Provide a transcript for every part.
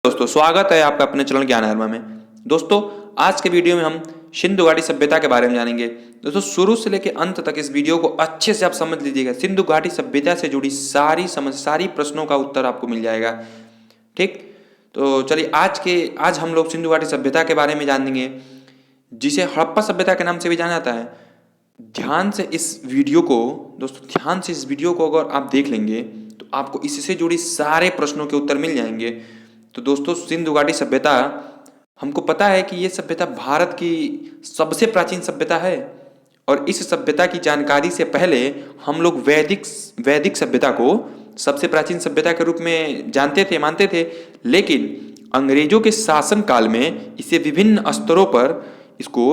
दोस्तों स्वागत है आपका अपने चैनल ज्ञान आर्मा में। दोस्तों आज के वीडियो में हम सिंधु घाटी सभ्यता के बारे में जानेंगे। दोस्तों शुरू से लेकर अंत तक इस वीडियो को अच्छे से आप समझ लीजिएगा। सिंधु घाटी सभ्यता से जुड़ी सारी प्रश्नों का उत्तर आपको मिल जाएगा। ठीक, तो चलिए आज हम लोग सिंधु घाटी सभ्यता के बारे में जानेंगे, जिसे हड़प्पा सभ्यता के नाम से भी जाना जाता है। ध्यान से इस वीडियो को अगर आप देख लेंगे तो आपको इससे जुड़ी सारे प्रश्नों के उत्तर मिल जाएंगे। तो दोस्तों सिंधु घाटी सभ्यता, हमको पता है कि ये सभ्यता भारत की सबसे प्राचीन सभ्यता है और इस सभ्यता की जानकारी से पहले हम लोग वैदिक सभ्यता को सबसे प्राचीन सभ्यता के रूप में जानते थे, मानते थे। लेकिन अंग्रेजों के शासन काल में इसको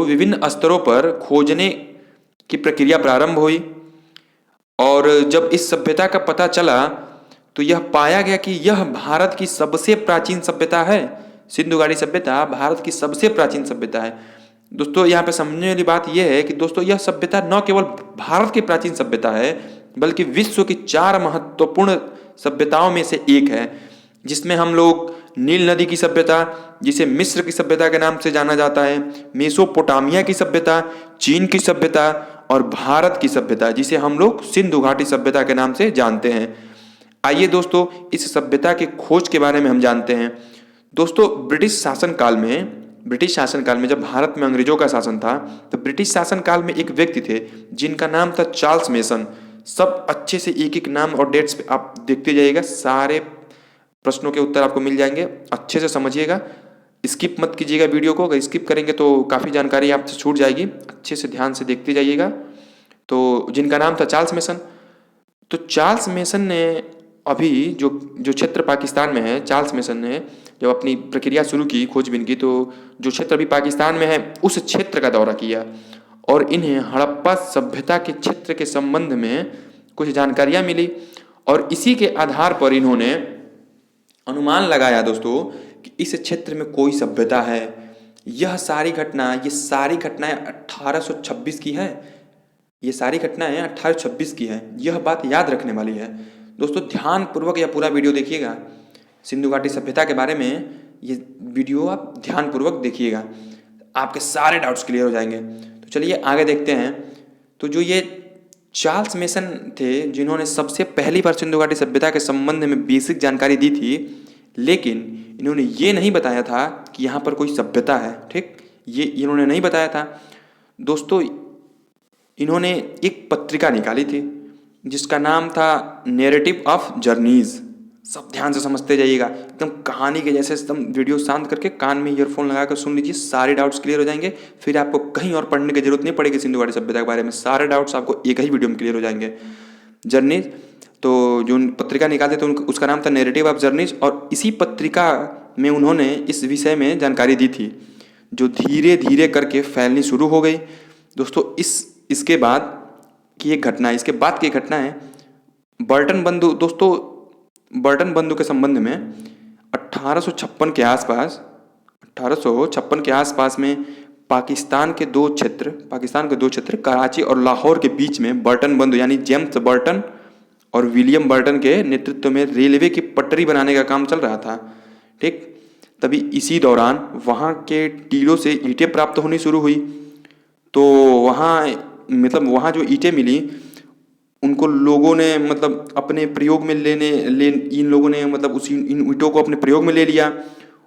विभिन्न स्तरों पर खोजने की प्रक्रिया प्रारंभ हुई और जब इस सभ्यता का पता चला तो यह पाया गया कि यह भारत की सबसे प्राचीन सभ्यता है। सिंधु घाटी सभ्यता भारत की सबसे प्राचीन सभ्यता है। दोस्तों यहाँ पे समझने वाली बात यह है कि दोस्तों यह सभ्यता न केवल भारत की प्राचीन सभ्यता है बल्कि विश्व की 4 महत्वपूर्ण सभ्यताओं में से एक है, जिसमें हम लोग नील नदी की सभ्यता, जिसे मिस्र की सभ्यता के नाम से जाना जाता है, मेसोपोटामिया की सभ्यता, चीन की सभ्यता और भारत की सभ्यता, जिसे हम लोग सिंधु घाटी सभ्यता के नाम से जानते हैं। आइए दोस्तों इस सभ्यता के खोज के बारे में हम जानते हैं। दोस्तों ब्रिटिश शासन काल में जब भारत में अंग्रेजों का शासन था तो ब्रिटिश शासन काल में एक व्यक्ति थे जिनका नाम था चार्ल्स मेसन। सब अच्छे से एक एक नाम और डेट्स पे आप देखते जाइएगा, सारे प्रश्नों के उत्तर आपको मिल जाएंगे। अच्छे से समझिएगा, स्किप मत कीजिएगा वीडियो को। अगर स्किप करेंगे तो काफ़ी जानकारी आपसे छूट जाएगी। अच्छे से ध्यान से देखते जाइएगा। तो जिनका नाम था चार्ल्स मेसन, तो चार्ल्स मेसन ने अभी जो क्षेत्र पाकिस्तान में है, चार्ल्स मेसन ने जब अपनी प्रक्रिया शुरू की खोजबीन की, तो जो क्षेत्र अभी पाकिस्तान में है उस क्षेत्र का दौरा किया और इन्हें हड़प्पा सभ्यता के क्षेत्र के संबंध में कुछ जानकारियां मिली और इसी के आधार पर इन्होंने अनुमान लगाया दोस्तों कि इस क्षेत्र में कोई सभ्यता है। ये सारी घटनाएं 1826 की है। ये सारी घटनाएं 1826 की है। यह बात याद रखने वाली है दोस्तों। ध्यान पूर्वक यह पूरा वीडियो देखिएगा। सिंधु घाटी सभ्यता के बारे में ये वीडियो आप ध्यान पूर्वक देखिएगा, आपके सारे डाउट्स क्लियर हो जाएंगे। तो चलिए आगे देखते हैं। तो जो ये चार्ल्स मेसन थे जिन्होंने सबसे पहली बार सिंधु घाटी सभ्यता के संबंध में बेसिक जानकारी दी थी, लेकिन इन्होंने ये नहीं बताया था कि यहाँ पर कोई सभ्यता है। ठीक, ये इन्होंने नहीं बताया था दोस्तों। इन्होंने एक पत्रिका निकाली थी जिसका नाम था नैरेटिव ऑफ जर्नीज। सब ध्यान से समझते जाइएगा, एकदम कहानी के जैसे एकदम वीडियो शांत करके कान में ईयरफोन लगाकर सुन लीजिए, सारे डाउट्स क्लियर हो जाएंगे। फिर आपको कहीं और पढ़ने की जरूरत नहीं पड़ेगी। सिंधु घाटी सभ्यता के बारे में सारे डाउट्स आपको एक ही वीडियो में क्लियर हो जाएंगे। जर्नीज, तो जो पत्रिका निकालते थे उसका नाम था नैरेटिव ऑफ जर्नीज और इसी पत्रिका में उन्होंने इस विषय में जानकारी दी थी जो धीरे धीरे करके फैलनी शुरू हो गई दोस्तों। इसके बाद की एक घटना है बर्टन बंधु। दोस्तों बर्टन बंधु के संबंध में 1856 के आसपास में पाकिस्तान के दो क्षेत्र कराची और लाहौर के बीच में बर्टन बंधु यानी जेम्स बर्टन और विलियम बर्टन के नेतृत्व में रेलवे की पटरी बनाने का काम चल रहा था। ठीक, तभी इसी दौरान वहाँ के टीलों से ईंटें प्राप्त होनी शुरू हुई। तो वहाँ जो ईंटें मिली उनको लोगों ने अपने प्रयोग में इन लोगों ने इन ईंटों को अपने प्रयोग में ले लिया।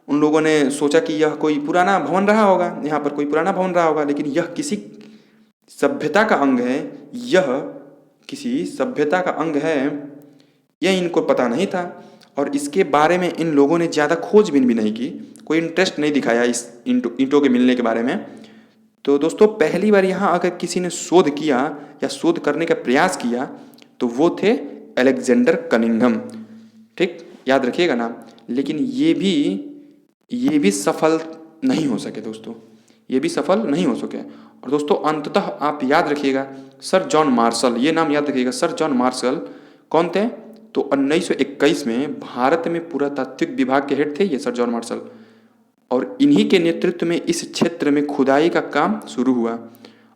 उन लोगों ने सोचा कि यह कोई पुराना भवन रहा होगा, यहाँ पर कोई पुराना भवन रहा होगा, लेकिन यह किसी सभ्यता का अंग है, यह इनको पता नहीं था और इसके बारे में इन लोगों ने ज़्यादा खोजबीन भी नहीं की, कोई इंटरेस्ट नहीं दिखाया इस ईंटों के मिलने के बारे में। तो दोस्तों पहली बार यहाँ अगर किसी ने शोध किया या शोध करने का प्रयास किया तो वो थे अलेक्जेंडर कनिंघम। ठीक, याद रखिएगा नाम। लेकिन ये भी सफल नहीं हो सके दोस्तों, ये भी सफल नहीं हो सके। और दोस्तों अंततः आप याद रखिएगा सर जॉन मार्शल, ये नाम याद रखिएगा। सर जॉन मार्शल कौन थे? तो 1921 में भारत में पुरातात्विक विभाग के हेड थे ये सर जॉन मार्शल और इन्हीं के नेतृत्व में इस क्षेत्र में खुदाई का काम शुरू हुआ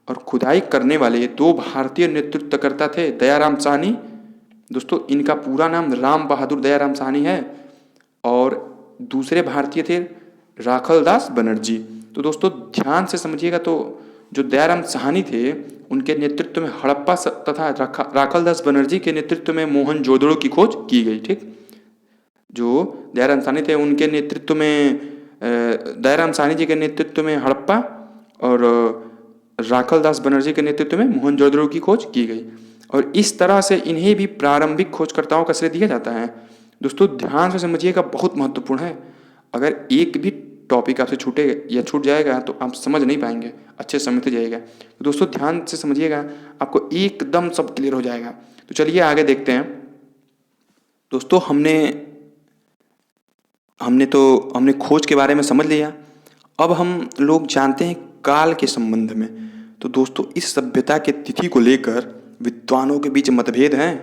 और खुदाई करने वाले 2 भारतीय नेतृत्वकर्ता थे, दयाराम साहनी। दोस्तों इनका पूरा नाम राम बहादुर दयाराम साहनी है और दूसरे भारतीय थे राखलदास बनर्जी। तो दोस्तों ध्यान से समझिएगा, तो जो दयाराम साहनी थे उनके नेतृत्व में हड़प्पा तथा राखलदास बनर्जी के नेतृत्व में मोहनजोदड़ो की खोज की गई। ठीक, जो दयाराम साहनी थे उनके नेतृत्व में दयाराम साहनी जी के नेतृत्व में हड़प्पा और राखलदास बनर्जी के नेतृत्व में मोहनजोदड़ो की खोज की गई। और इस तरह से इन्हें भी प्रारंभिक खोजकर्ताओं का श्रेय दिया जाता है। दोस्तों ध्यान से समझिएगा, बहुत महत्वपूर्ण है। अगर एक भी टॉपिक आपसे छूटे या छूट जाएगा तो आप समझ नहीं पाएंगे, अच्छे से समझते जाइएगा। तो दोस्तों ध्यान से समझिएगा, आपको एकदम सब क्लियर हो जाएगा। तो चलिए आगे देखते हैं। दोस्तों हमने खोज के बारे में समझ लिया। अब हम लोग जानते हैं काल के संबंध में। तो दोस्तों इस सभ्यता के तिथि को लेकर विद्वानों के बीच मतभेद हैं।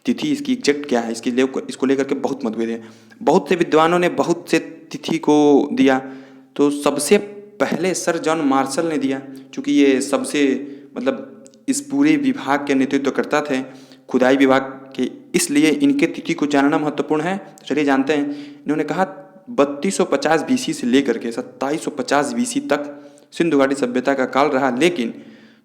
तिथि इसकी एग्जैक्ट क्या है, इसको लेकर के बहुत मतभेद है। बहुत से विद्वानों ने बहुत से तिथि को दिया। तो सबसे पहले सर जॉन मार्शल ने दिया, क्योंकि ये सबसे मतलब इस पूरे विभाग के नेतृत्व करता थे, खुदाई विभाग के, इसलिए इनके तिथि को जानना महत्वपूर्ण है। तो चलिए जानते हैं। इन्होंने कहा 3250 बीसी से लेकर के 2750 बीसी तक सिंधु घाटी सभ्यता का काल रहा। लेकिन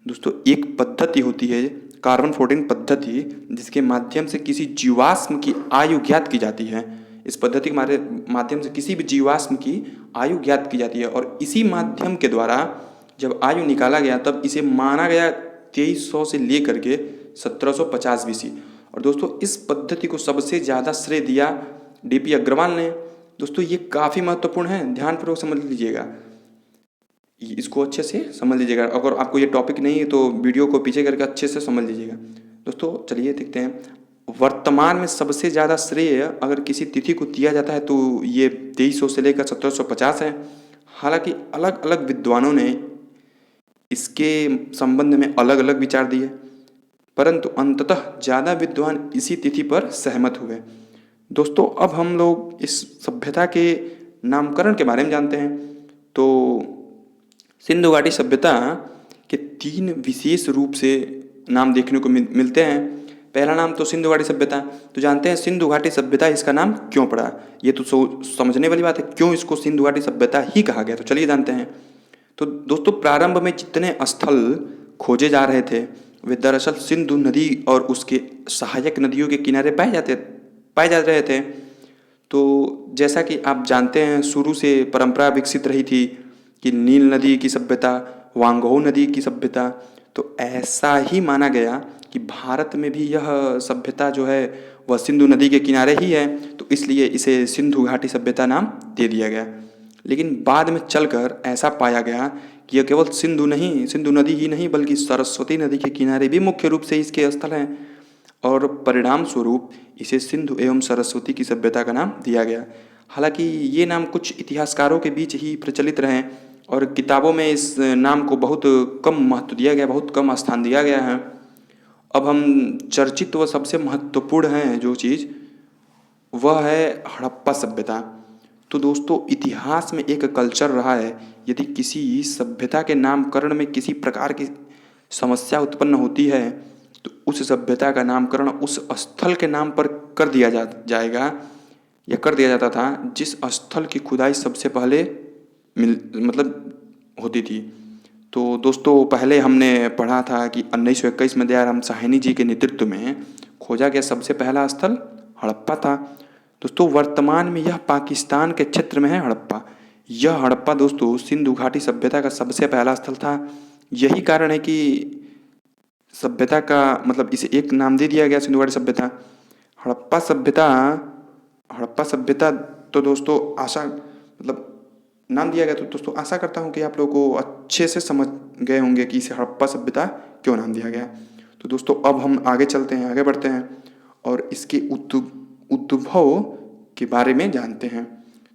दोस्तों एक पद्धति होती है कार्बन 14 पद्धति, जिसके माध्यम से किसी जीवाश्म की आयु ज्ञात की जाती है। इस पद्धति के माध्यम से किसी भी जीवाश्म की आयु ज्ञात की जाती है, और इसी माध्यम के द्वारा जब आयु निकाला गया तब इसे माना गया 2300 से लेकर के 1750 बीसी। और दोस्तों इस पद्धति को सबसे ज़्यादा श्रेय दिया डीपी अग्रवाल ने। दोस्तों ये काफ़ी महत्वपूर्ण है, ध्यानपूर्वक समझ लीजिएगा, इसको अच्छे से समझ लीजिएगा। अगर आपको ये टॉपिक नहीं है तो वीडियो को पीछे करके अच्छे से समझ लीजिएगा। दोस्तों चलिए देखते हैं। वर्तमान में सबसे ज़्यादा श्रेय अगर किसी तिथि को दिया जाता है तो ये 2300 से लेकर 1750 है। हालांकि अलग अलग विद्वानों ने इसके संबंध में अलग अलग विचार दिए, परंतु अंततः ज़्यादा विद्वान इसी तिथि पर सहमत हुए। दोस्तों अब हम लोग इस सभ्यता के नामकरण के बारे में जानते हैं। तो सिंधु घाटी सभ्यता के 3 विशेष रूप से नाम देखने को मिलते हैं। पहला नाम तो सिंधु घाटी सभ्यता। तो जानते हैं सिंधु घाटी सभ्यता इसका नाम क्यों पड़ा। ये तो समझने वाली बात है, क्यों इसको सिंधु घाटी सभ्यता ही कहा गया। तो चलिए जानते हैं। तो दोस्तों प्रारंभ में जितने स्थल खोजे जा रहे थे वे दरअसल सिंधु नदी और उसके सहायक नदियों के किनारे पाए जा रहे थे। तो जैसा कि आप जानते हैं शुरू से परंपरा विकसित रही थी कि नील नदी की सभ्यता, वांगहू नदी की सभ्यता। तो ऐसा ही माना गया कि भारत में भी यह सभ्यता जो है वह सिंधु नदी के किनारे ही है, तो इसलिए इसे सिंधु घाटी सभ्यता नाम दे दिया गया। लेकिन बाद में चलकर ऐसा पाया गया कि यह केवल सिंधु नदी ही नहीं बल्कि सरस्वती नदी के किनारे भी मुख्य रूप से इसके स्थल हैं, और परिणाम स्वरूप इसे सिंधु एवं सरस्वती की सभ्यता का नाम दिया गया। हालांकि ये नाम कुछ इतिहासकारों के बीच ही प्रचलित रहे और किताबों में इस नाम को बहुत कम महत्व दिया गया, बहुत कम स्थान दिया गया है। अब हम चर्चित व सबसे महत्वपूर्ण है जो चीज़ वह है हड़प्पा सभ्यता। तो दोस्तों इतिहास में एक कल्चर रहा है, यदि किसी सभ्यता के नामकरण में किसी प्रकार की समस्या उत्पन्न होती है तो उस सभ्यता का नामकरण उस स्थल के नाम पर कर दिया जाएगा या कर दिया जाता था जिस स्थल की खुदाई सबसे पहले होती थी। तो दोस्तों पहले हमने पढ़ा था कि 1921 में दयाराम साहनी जी के नेतृत्व में खोजा गया सबसे पहला स्थल हड़प्पा था। दोस्तों वर्तमान में यह पाकिस्तान के क्षेत्र में है हड़प्पा। यह हड़प्पा दोस्तों सिंधु घाटी सभ्यता का सबसे पहला स्थल था। यही कारण है कि सभ्यता का इसे एक नाम दे दिया गया सिंधु घाटी सभ्यता। हड़प्पा सभ्यता तो दोस्तों नाम दिया गया। तो दोस्तों आशा करता हूँ कि आप लोगों को अच्छे से समझ गए होंगे कि इसे हड़प्पा सभ्यता क्यों नाम दिया गया। तो दोस्तों अब हम आगे चलते हैं, आगे बढ़ते हैं और इसके उद्भव के बारे में जानते हैं।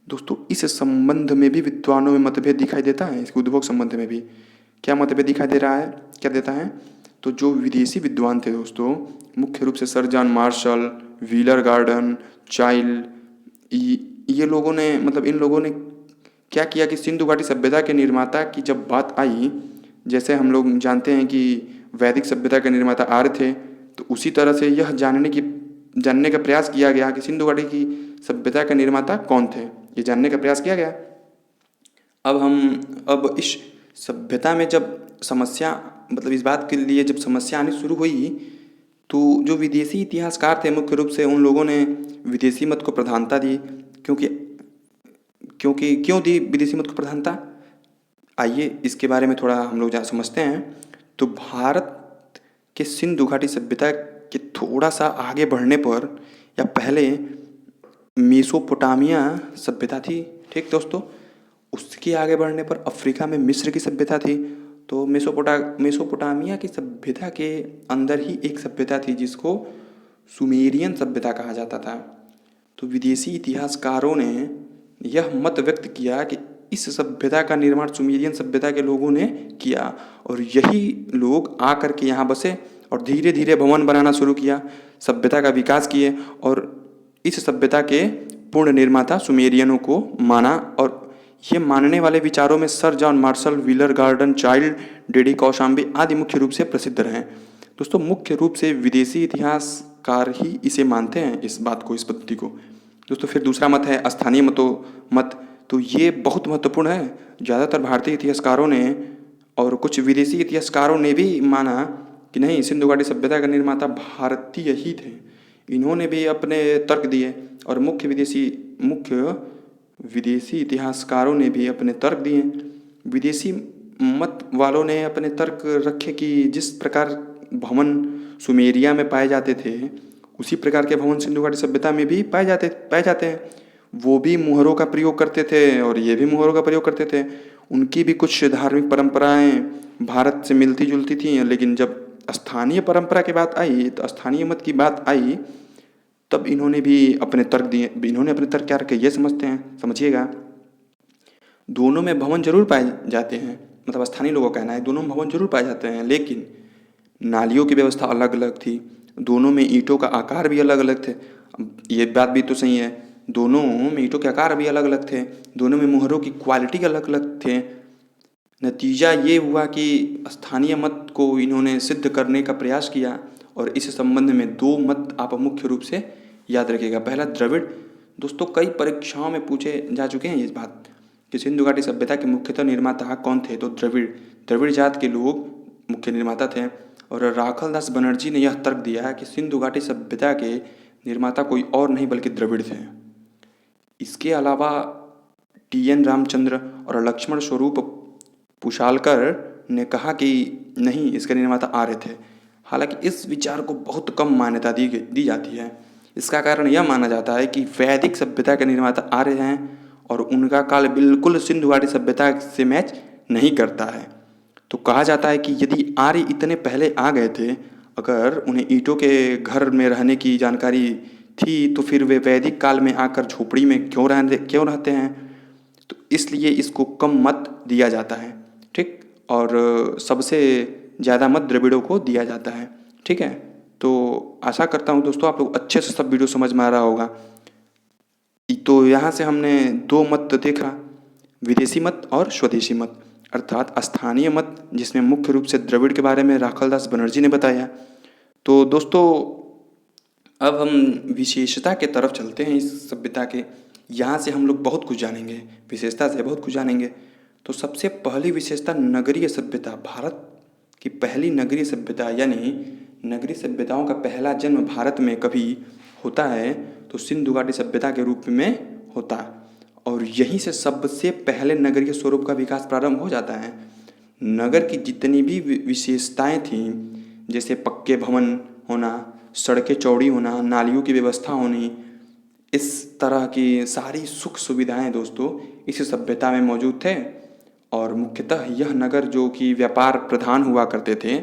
दोस्तों इस संबंध में भी विद्वानों में मतभेद दिखाई देता है। इसके उद्भव संबंध में भी क्या मतभेद दिखाई दे रहा है, क्या देता है। तो जो विदेशी विद्वान थे दोस्तों, मुख्य रूप से sir John Marshall, wheeler garden, child, ये लोगों ने इन लोगों ने क्या किया कि सिंधु घाटी सभ्यता के निर्माता की जब बात आई, जैसे हम लोग जानते हैं कि वैदिक सभ्यता के निर्माता आर्य थे, तो उसी तरह से यह जानने का प्रयास किया गया कि सिंधु घाटी की सभ्यता के निर्माता कौन थे। ये जानने का प्रयास किया गया। अब इस सभ्यता में जब समस्या मतलब इस बात के लिए जब समस्या आनी शुरू हुई तो जो विदेशी इतिहासकार थे मुख्य रूप से उन लोगों ने विदेशी मत को प्रधानता दी। क्योंकि क्योंकि क्यों दी विदेशी मत को प्रधानता, आइए इसके बारे में थोड़ा हम लोग समझते हैं। तो भारत के सिंधु घाटी सभ्यता के थोड़ा सा आगे बढ़ने पर या पहले मेसोपोटामिया सभ्यता थी, ठीक दोस्तों। उसके आगे बढ़ने पर अफ्रीका में मिस्र की सभ्यता थी। तो मेसोपोटामिया की सभ्यता के अंदर ही एक सभ्यता थी जिसको सुमेरियन सभ्यता कहा जाता था। तो विदेशी इतिहासकारों ने यह मत व्यक्त किया कि इस सभ्यता का निर्माण सुमेरियन सभ्यता के लोगों ने किया और यही लोग आकर के यहाँ बसे और धीरे धीरे भवन बनाना शुरू किया, सभ्यता का विकास किए और इस सभ्यता के पूर्ण निर्माता सुमेरियनों को माना। और ये मानने वाले विचारों में sir John Marshall, wheeler garden, child, daddy Kaushambi आदि मुख्य रूप से प्रसिद्ध रहे। दोस्तों मुख्य रूप से विदेशी इतिहासकार ही इसे मानते हैं, इस बात को, इस पद्धति को। दोस्तों फिर दूसरा मत है स्थानीय मत। तो ये बहुत महत्वपूर्ण है। ज़्यादातर भारतीय इतिहासकारों ने और कुछ विदेशी इतिहासकारों ने भी माना कि नहीं, सिंधु घाटी सभ्यता का निर्माता भारतीय ही थे। इन्होंने भी अपने तर्क दिए और मुख्य विदेशी इतिहासकारों ने भी अपने तर्क दिए। विदेशी मत वालों ने अपने तर्क रखे कि जिस प्रकार भवन सुमेरिया में पाए जाते थे उसी प्रकार के भवन सिंधु घाटी सभ्यता में भी पाए जाते हैं। वो भी मुहरों का प्रयोग करते थे और ये भी मुहरों का प्रयोग करते थे। उनकी भी कुछ धार्मिक परंपराएं भारत से मिलती जुलती थी, लेकिन जब स्थानीय परंपरा की बात आई, तो स्थानीय मत की बात आई, तब इन्होंने भी अपने तर्क दिए। इन्होंने अपने तर्क क्या रखे ये समझिएगा। दोनों में भवन जरूर पाए जाते हैं, मतलब स्थानीय लोगों का कहना है दोनों में भवन जरूर पाए जाते हैं, लेकिन नालियों की व्यवस्था अलग अलग थी। दोनों में ईंटों का आकार भी अलग अलग थे। ये बात भी तो सही है, दोनों में ईंटों के आकार भी अलग अलग थे, दोनों में मोहरों की क्वालिटी अलग अलग थे। नतीजा ये हुआ कि स्थानीय मत को इन्होंने सिद्ध करने का प्रयास किया और इस संबंध में दो मत आप मुख्य रूप से याद रखिएगा। पहला द्रविड़। दोस्तों कई परीक्षाओं में पूछे जा चुके हैं इस बात कि सिंधु घाटी सभ्यता के मुख्यतः निर्माता कौन थे। तो द्रविड़ जात के लोग मुख्य निर्माता थे और राखल दास बनर्जी ने यह तर्क दिया कि सिंधु घाटी सभ्यता के निर्माता कोई और नहीं बल्कि द्रविड़ थे। इसके अलावा TN रामचंद्र और लक्ष्मण स्वरूप पुशालकर ने कहा कि नहीं, इसके निर्माता आर्य थे। हालांकि इस विचार को बहुत कम मान्यता दी जाती है। इसका कारण यह माना जाता है कि वैदिक सभ्यता के निर्माता आर्य हैं और उनका काल बिल्कुल सिंधु घाटी सभ्यता से मैच नहीं करता है। तो कहा जाता है कि यदि आर्य इतने पहले आ गए थे, अगर उन्हें ईंटों के घर में रहने की जानकारी थी, तो फिर वे वैदिक काल में आकर झोपड़ी में क्यों रहते हैं। तो इसलिए इसको कम मत दिया जाता है, ठीक। और सबसे ज़्यादा मत द्रविड़ों को दिया जाता है, ठीक है। तो आशा करता हूँ दोस्तों आप लोग अच्छे से सब वीडियो समझ में आ रहा होगा। तो यहाँ से हमने दो मत देखा, विदेशी मत और स्वदेशी मत, अर्थात स्थानीय मत जिसमें मुख्य रूप से द्रविड़ के बारे में राखल दास बनर्जी ने बताया। तो दोस्तों अब हम विशेषता के तरफ चलते हैं इस सभ्यता के। यहाँ से हम लोग बहुत कुछ जानेंगे, विशेषता से बहुत कुछ जानेंगे। तो सबसे पहली विशेषता नगरीय सभ्यता। भारत की पहली नगरीय सभ्यता, यानी नगरीय सभ्यताओं का पहला जन्म भारत में कभी होता है तो सिंधु घाटी सभ्यता के रूप में होता है और यहीं से सबसे पहले नगरीय स्वरूप का विकास प्रारंभ हो जाता है। नगर की जितनी भी विशेषताएं थीं, जैसे पक्के भवन होना, सड़कें चौड़ी होना, नालियों की व्यवस्था होनी, इस तरह की सारी सुख सुविधाएं दोस्तों इस सभ्यता में मौजूद थे। और मुख्यतः यह नगर जो कि व्यापार प्रधान हुआ करते थे,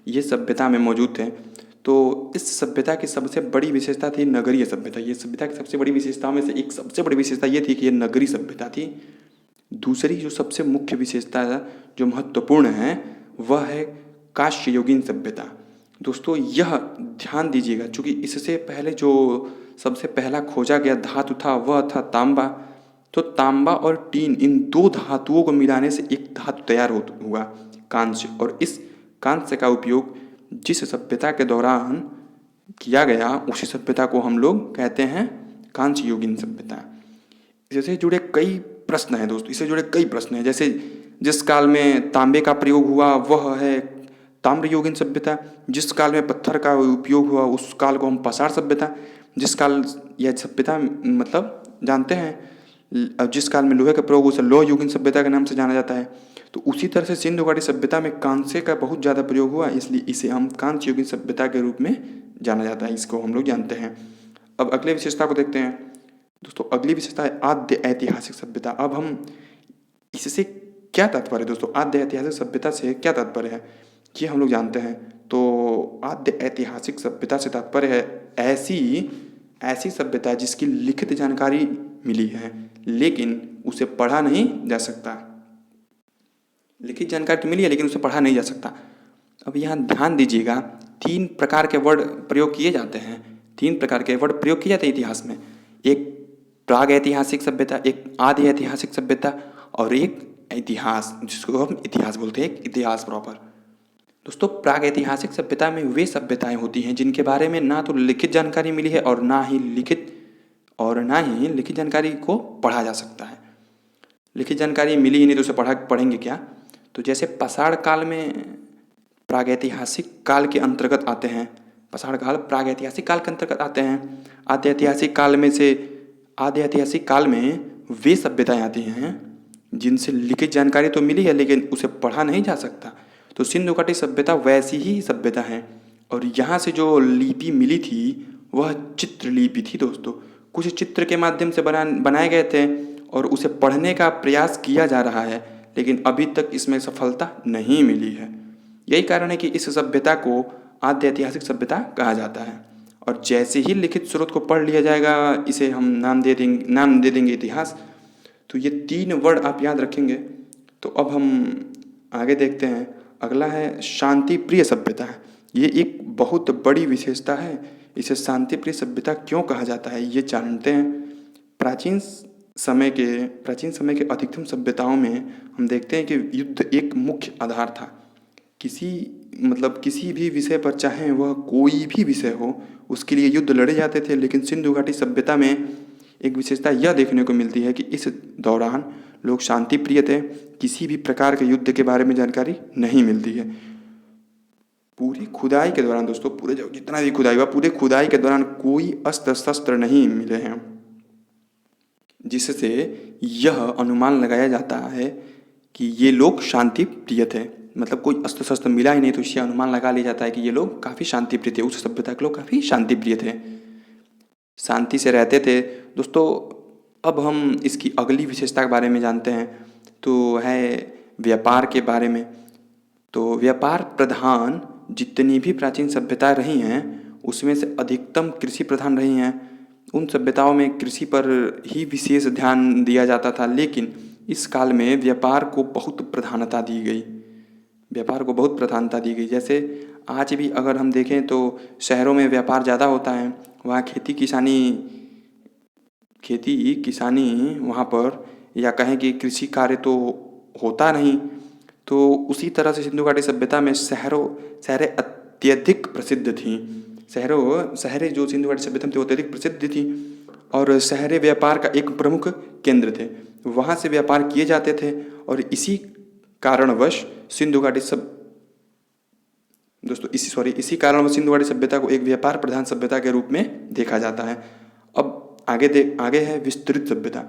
ये सभ्यता में मौजूद थे। तो इस सभ्यता की सबसे बड़ी विशेषता थी नगरीय सभ्यता। ये सभ्यता की सबसे बड़ी विशेषताओं में से एक सबसे बड़ी विशेषता ये थी कि ये नगरीय सभ्यता थी। दूसरी जो सबसे मुख्य विशेषता जो महत्वपूर्ण है वह है कांस्ययुगीन सभ्यता। दोस्तों यह ध्यान दीजिएगा, क्योंकि इससे पहले जो सबसे पहला खोजा गया धातु था वह था तांबा। तो तांबा और टीन, इन दो धातुओं को मिलाने से एक धातु तैयार हुआ कांस्य, और इस कांस्य का उपयोग जिस सभ्यता के दौरान किया गया उसी सभ्यता को हम लोग कहते हैं कांस्य युगीन सभ्यता। इससे जुड़े कई प्रश्न हैं दोस्तों, इससे जुड़े कई प्रश्न हैं। जैसे जिस काल में तांबे का प्रयोग हुआ वह है ताम्रयुगीन सभ्यता, जिस काल में पत्थर का उपयोग हुआ उस काल को हम पाषाण सभ्यता, जिस काल यह सभ्यता मतलब जानते हैं जिस काल में लोहे का प्रयोग उसे लौह युगीन सभ्यता के नाम से जाना जाता है। तो उसी तरह से सिंधु घाटी सभ्यता में कांस्य का बहुत ज़्यादा प्रयोग हुआ, इसलिए इसे हम कांस्य युगीन सभ्यता के रूप में जाना जाता है, इसको हम लोग जानते हैं। अब अगले विशेषता को देखते हैं दोस्तों। अगली विशेषता है आद्य ऐतिहासिक सभ्यता। अब हम इससे क्या तात्पर्य दोस्तों, आद्य ऐतिहासिक सभ्यता से क्या तात्पर्य है ये हम लोग जानते हैं। तो आद्य ऐतिहासिक सभ्यता से तात्पर्य है ऐसी सभ्यता जिसकी लिखित जानकारी मिली है लेकिन उसे पढ़ा नहीं जा सकता। लिखित जानकारी तो मिली है लेकिन उसे पढ़ा नहीं जा सकता। अब यहाँ ध्यान दीजिएगा, 3 प्रकार के वर्ड प्रयोग किए जाते हैं, 3 प्रकार के वर्ड प्रयोग किए जाते हैं इतिहास में। एक प्राग ऐतिहासिक सभ्यता, एक आदि ऐतिहासिक सभ्यता और एक इतिहास, जिसको हम इतिहास बोलते हैं, एक इतिहास प्रॉपर। दोस्तों प्राग ऐतिहासिक सभ्यता में वे सभ्यताएं होती हैं जिनके बारे में ना तो लिखित जानकारी मिली है और ना ही लिखित जानकारी को पढ़ा जा सकता है। लिखित जानकारी मिली ही नहीं तो उसे पढ़ेंगे क्या। तो जैसे पाषाण काल में प्रागैतिहासिक काल के अंतर्गत आते हैं, पाषाण काल प्रागैतिहासिक काल के अंतर्गत आते हैं। आद्य ऐतिहासिक काल में वे सभ्यताएं आती हैं जिनसे लिखित जानकारी तो मिली है लेकिन उसे पढ़ा नहीं जा सकता। तो सिंधु घाटी सभ्यता वैसी ही सभ्यता है और यहाँ से जो लिपि मिली थी वह चित्रलिपि थी दोस्तों। कुछ चित्र के माध्यम से बनाए गए थे और उसे पढ़ने का प्रयास किया जा रहा है लेकिन अभी तक इसमें सफलता नहीं मिली है। यही कारण है कि इस सभ्यता को आद्य ऐतिहासिक सभ्यता कहा जाता है। और जैसे ही लिखित स्रोत को पढ़ लिया जाएगा इसे हम नाम दे देंगे इतिहास। तो ये 3 वर्ड आप याद रखेंगे। तो अब हम आगे देखते हैं। अगला है शांति प्रिय सभ्यता। ये एक बहुत बड़ी विशेषता है। इसे शांति प्रिय सभ्यता क्यों कहा जाता है ये जानते हैं। प्राचीन समय के अधिकतम सभ्यताओं में हम देखते हैं कि युद्ध एक मुख्य आधार था। किसी भी विषय पर, चाहे वह कोई भी विषय हो, उसके लिए युद्ध लड़े जाते थे। लेकिन सिंधु घाटी सभ्यता में एक विशेषता यह देखने को मिलती है कि इस दौरान लोग शांति प्रिय थे। किसी भी प्रकार के युद्ध के बारे में जानकारी नहीं मिलती है। पूरी खुदाई के दौरान दोस्तों, पूरे जितना भी खुदाई हुआ, पूरे खुदाई के दौरान कोई अस्त्र शस्त्र नहीं मिले हैं, जिससे यह अनुमान लगाया जाता है कि ये लोग शांति प्रिय थे। मतलब कोई अस्त्र शस्त्र मिला ही नहीं तो इससे अनुमान लगा लिया जाता है कि ये लोग काफ़ी शांति प्रिय थे। उस सभ्यता के लोग काफ़ी शांति प्रिय थे, शांति से रहते थे दोस्तों। अब हम इसकी अगली विशेषता के बारे में जानते हैं, तो है व्यापार के बारे में। तो व्यापार प्रधान जितनी भी प्राचीन सभ्यताएं रही हैं उसमें से अधिकतम कृषि प्रधान रही हैं। उन सभ्यताओं में कृषि पर ही विशेष ध्यान दिया जाता था, लेकिन इस काल में व्यापार को बहुत प्रधानता दी गई। जैसे आज भी अगर हम देखें तो शहरों में व्यापार ज़्यादा होता है, वहाँ खेती किसानी वहाँ पर, या कहें कि कृषि कार्य तो होता नहीं। तो उसी तरह से सिंधु घाटी सभ्यता में शहरें अत्यधिक प्रसिद्ध थीं। शहरें जो सिंधु घाटी सभ्यता में थे वो अत्यधिक प्रसिद्ध थी और शहरें व्यापार का एक प्रमुख केंद्र थे। वहाँ से व्यापार किए जाते थे और इसी कारणवश सिंधु घाटी सभ्यता को एक व्यापार प्रधान सभ्यता के रूप में देखा जाता है। अब आगे है विस्तृत सभ्यता।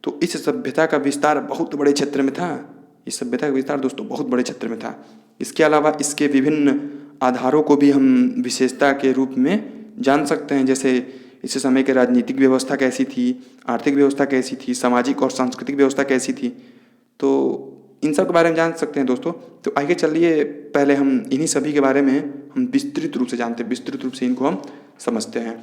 तो इस सभ्यता का विस्तार बहुत बड़े क्षेत्र में था। इस सभ्यता का विस्तार दोस्तों बहुत बड़े क्षेत्र में था। इसके अलावा इसके विभिन्न आधारों को भी हम विशेषता के रूप में जान सकते हैं। जैसे इस समय की राजनीतिक व्यवस्था कैसी थी, आर्थिक व्यवस्था कैसी थी, सामाजिक और सांस्कृतिक व्यवस्था कैसी थी, तो इन सब के बारे में जान सकते हैं दोस्तों। तो आगे चलिए पहले हम इन्हीं सभी के बारे में हम विस्तृत रूप से जानते हैं, विस्तृत रूप से इनको हम समझते हैं।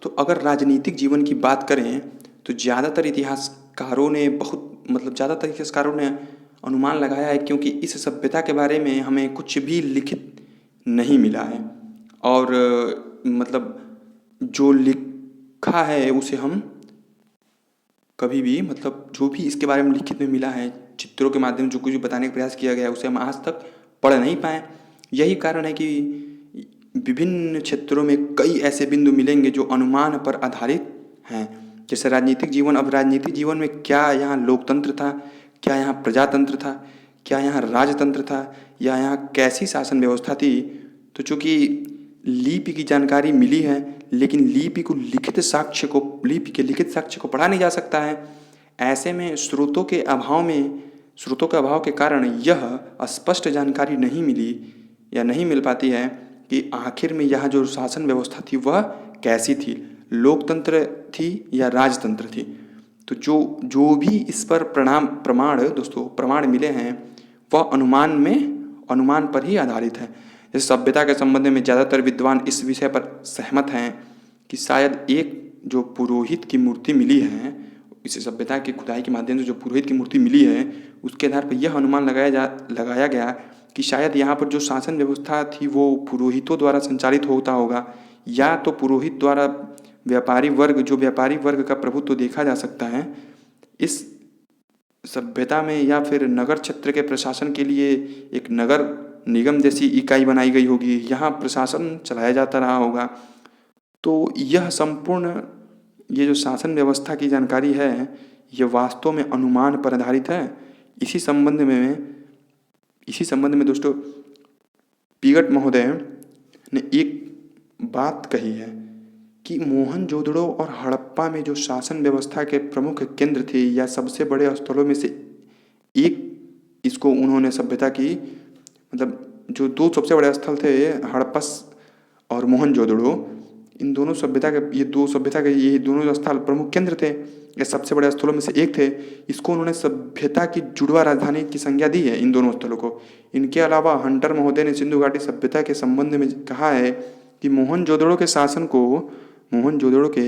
तो अगर राजनीतिक जीवन की बात करें तो ज़्यादातर इतिहासकारों ने अनुमान लगाया है, क्योंकि इस सभ्यता के बारे में हमें कुछ भी लिखित नहीं मिला है और जो लिखा है उसे हम कभी भी जो भी इसके बारे में लिखित में मिला है, चित्रों के माध्यम जो कुछ भी बताने का प्रयास किया गया है उसे हम आज तक पढ़ नहीं पाए। यही कारण है कि विभिन्न क्षेत्रों में कई ऐसे बिंदु मिलेंगे जो अनुमान पर आधारित हैं। जैसे राजनीतिक जीवन, अब राजनीतिक जीवन में क्या यहाँ लोकतंत्र था, क्या यहाँ प्रजातंत्र था, क्या यहाँ राजतंत्र था, या यहाँ कैसी शासन व्यवस्था थी। तो चूंकि लिपि की जानकारी मिली है, लेकिन लिपि के लिखित साक्ष्य को पढ़ा नहीं जा सकता है। ऐसे में स्रोतों के अभाव के कारण यह स्पष्ट जानकारी नहीं मिली या नहीं मिल पाती है कि आखिर में यह जो शासन व्यवस्था थी वह कैसी थी, लोकतंत्र थी या राजतंत्र थी। तो जो भी इस पर प्रमाण मिले हैं वह अनुमान पर ही आधारित है। जैसे सभ्यता के संबंध में ज़्यादातर विद्वान इस विषय पर सहमत हैं कि शायद एक जो पुरोहित की मूर्ति मिली है, इस सभ्यता की खुदाई के माध्यम से जो पुरोहित की मूर्ति मिली है, उसके आधार पर यह अनुमान लगाया गया कि शायद यहाँ पर जो शासन व्यवस्था थी वो पुरोहितों द्वारा संचालित होता होगा, या तो पुरोहित द्वारा व्यापारी वर्ग का प्रभुत्व देखा जा सकता है इस सभ्यता में, या फिर नगर क्षेत्र के प्रशासन के लिए एक नगर निगम जैसी इकाई बनाई गई होगी, यहाँ प्रशासन चलाया जाता रहा होगा। तो यह संपूर्ण ये जो शासन व्यवस्था की जानकारी है यह वास्तव में अनुमान पर आधारित है। इसी संबंध में दोस्तों पीगट महोदय ने एक बात कही है कि मोहनजोदड़ो और हड़प्पा में जो शासन व्यवस्था के प्रमुख केंद्र थे या सबसे बड़े स्थलों में से एक, इसको उन्होंने सभ्यता की मतलब जो दो सबसे बड़े स्थल थे हड़प्पा और मोहनजोदड़ो, इन दोनों सभ्यता के ये दोनों स्थल प्रमुख केंद्र थे या सबसे बड़े स्थलों में से एक थे। इसको उन्होंने सभ्यता की जुड़वा राजधानी की संज्ञा दी है इन दोनों स्थलों को। इनके अलावा हंटर महोदय ने सिंधु घाटी सभ्यता के संबंध में कहा है कि मोहनजोदड़ो के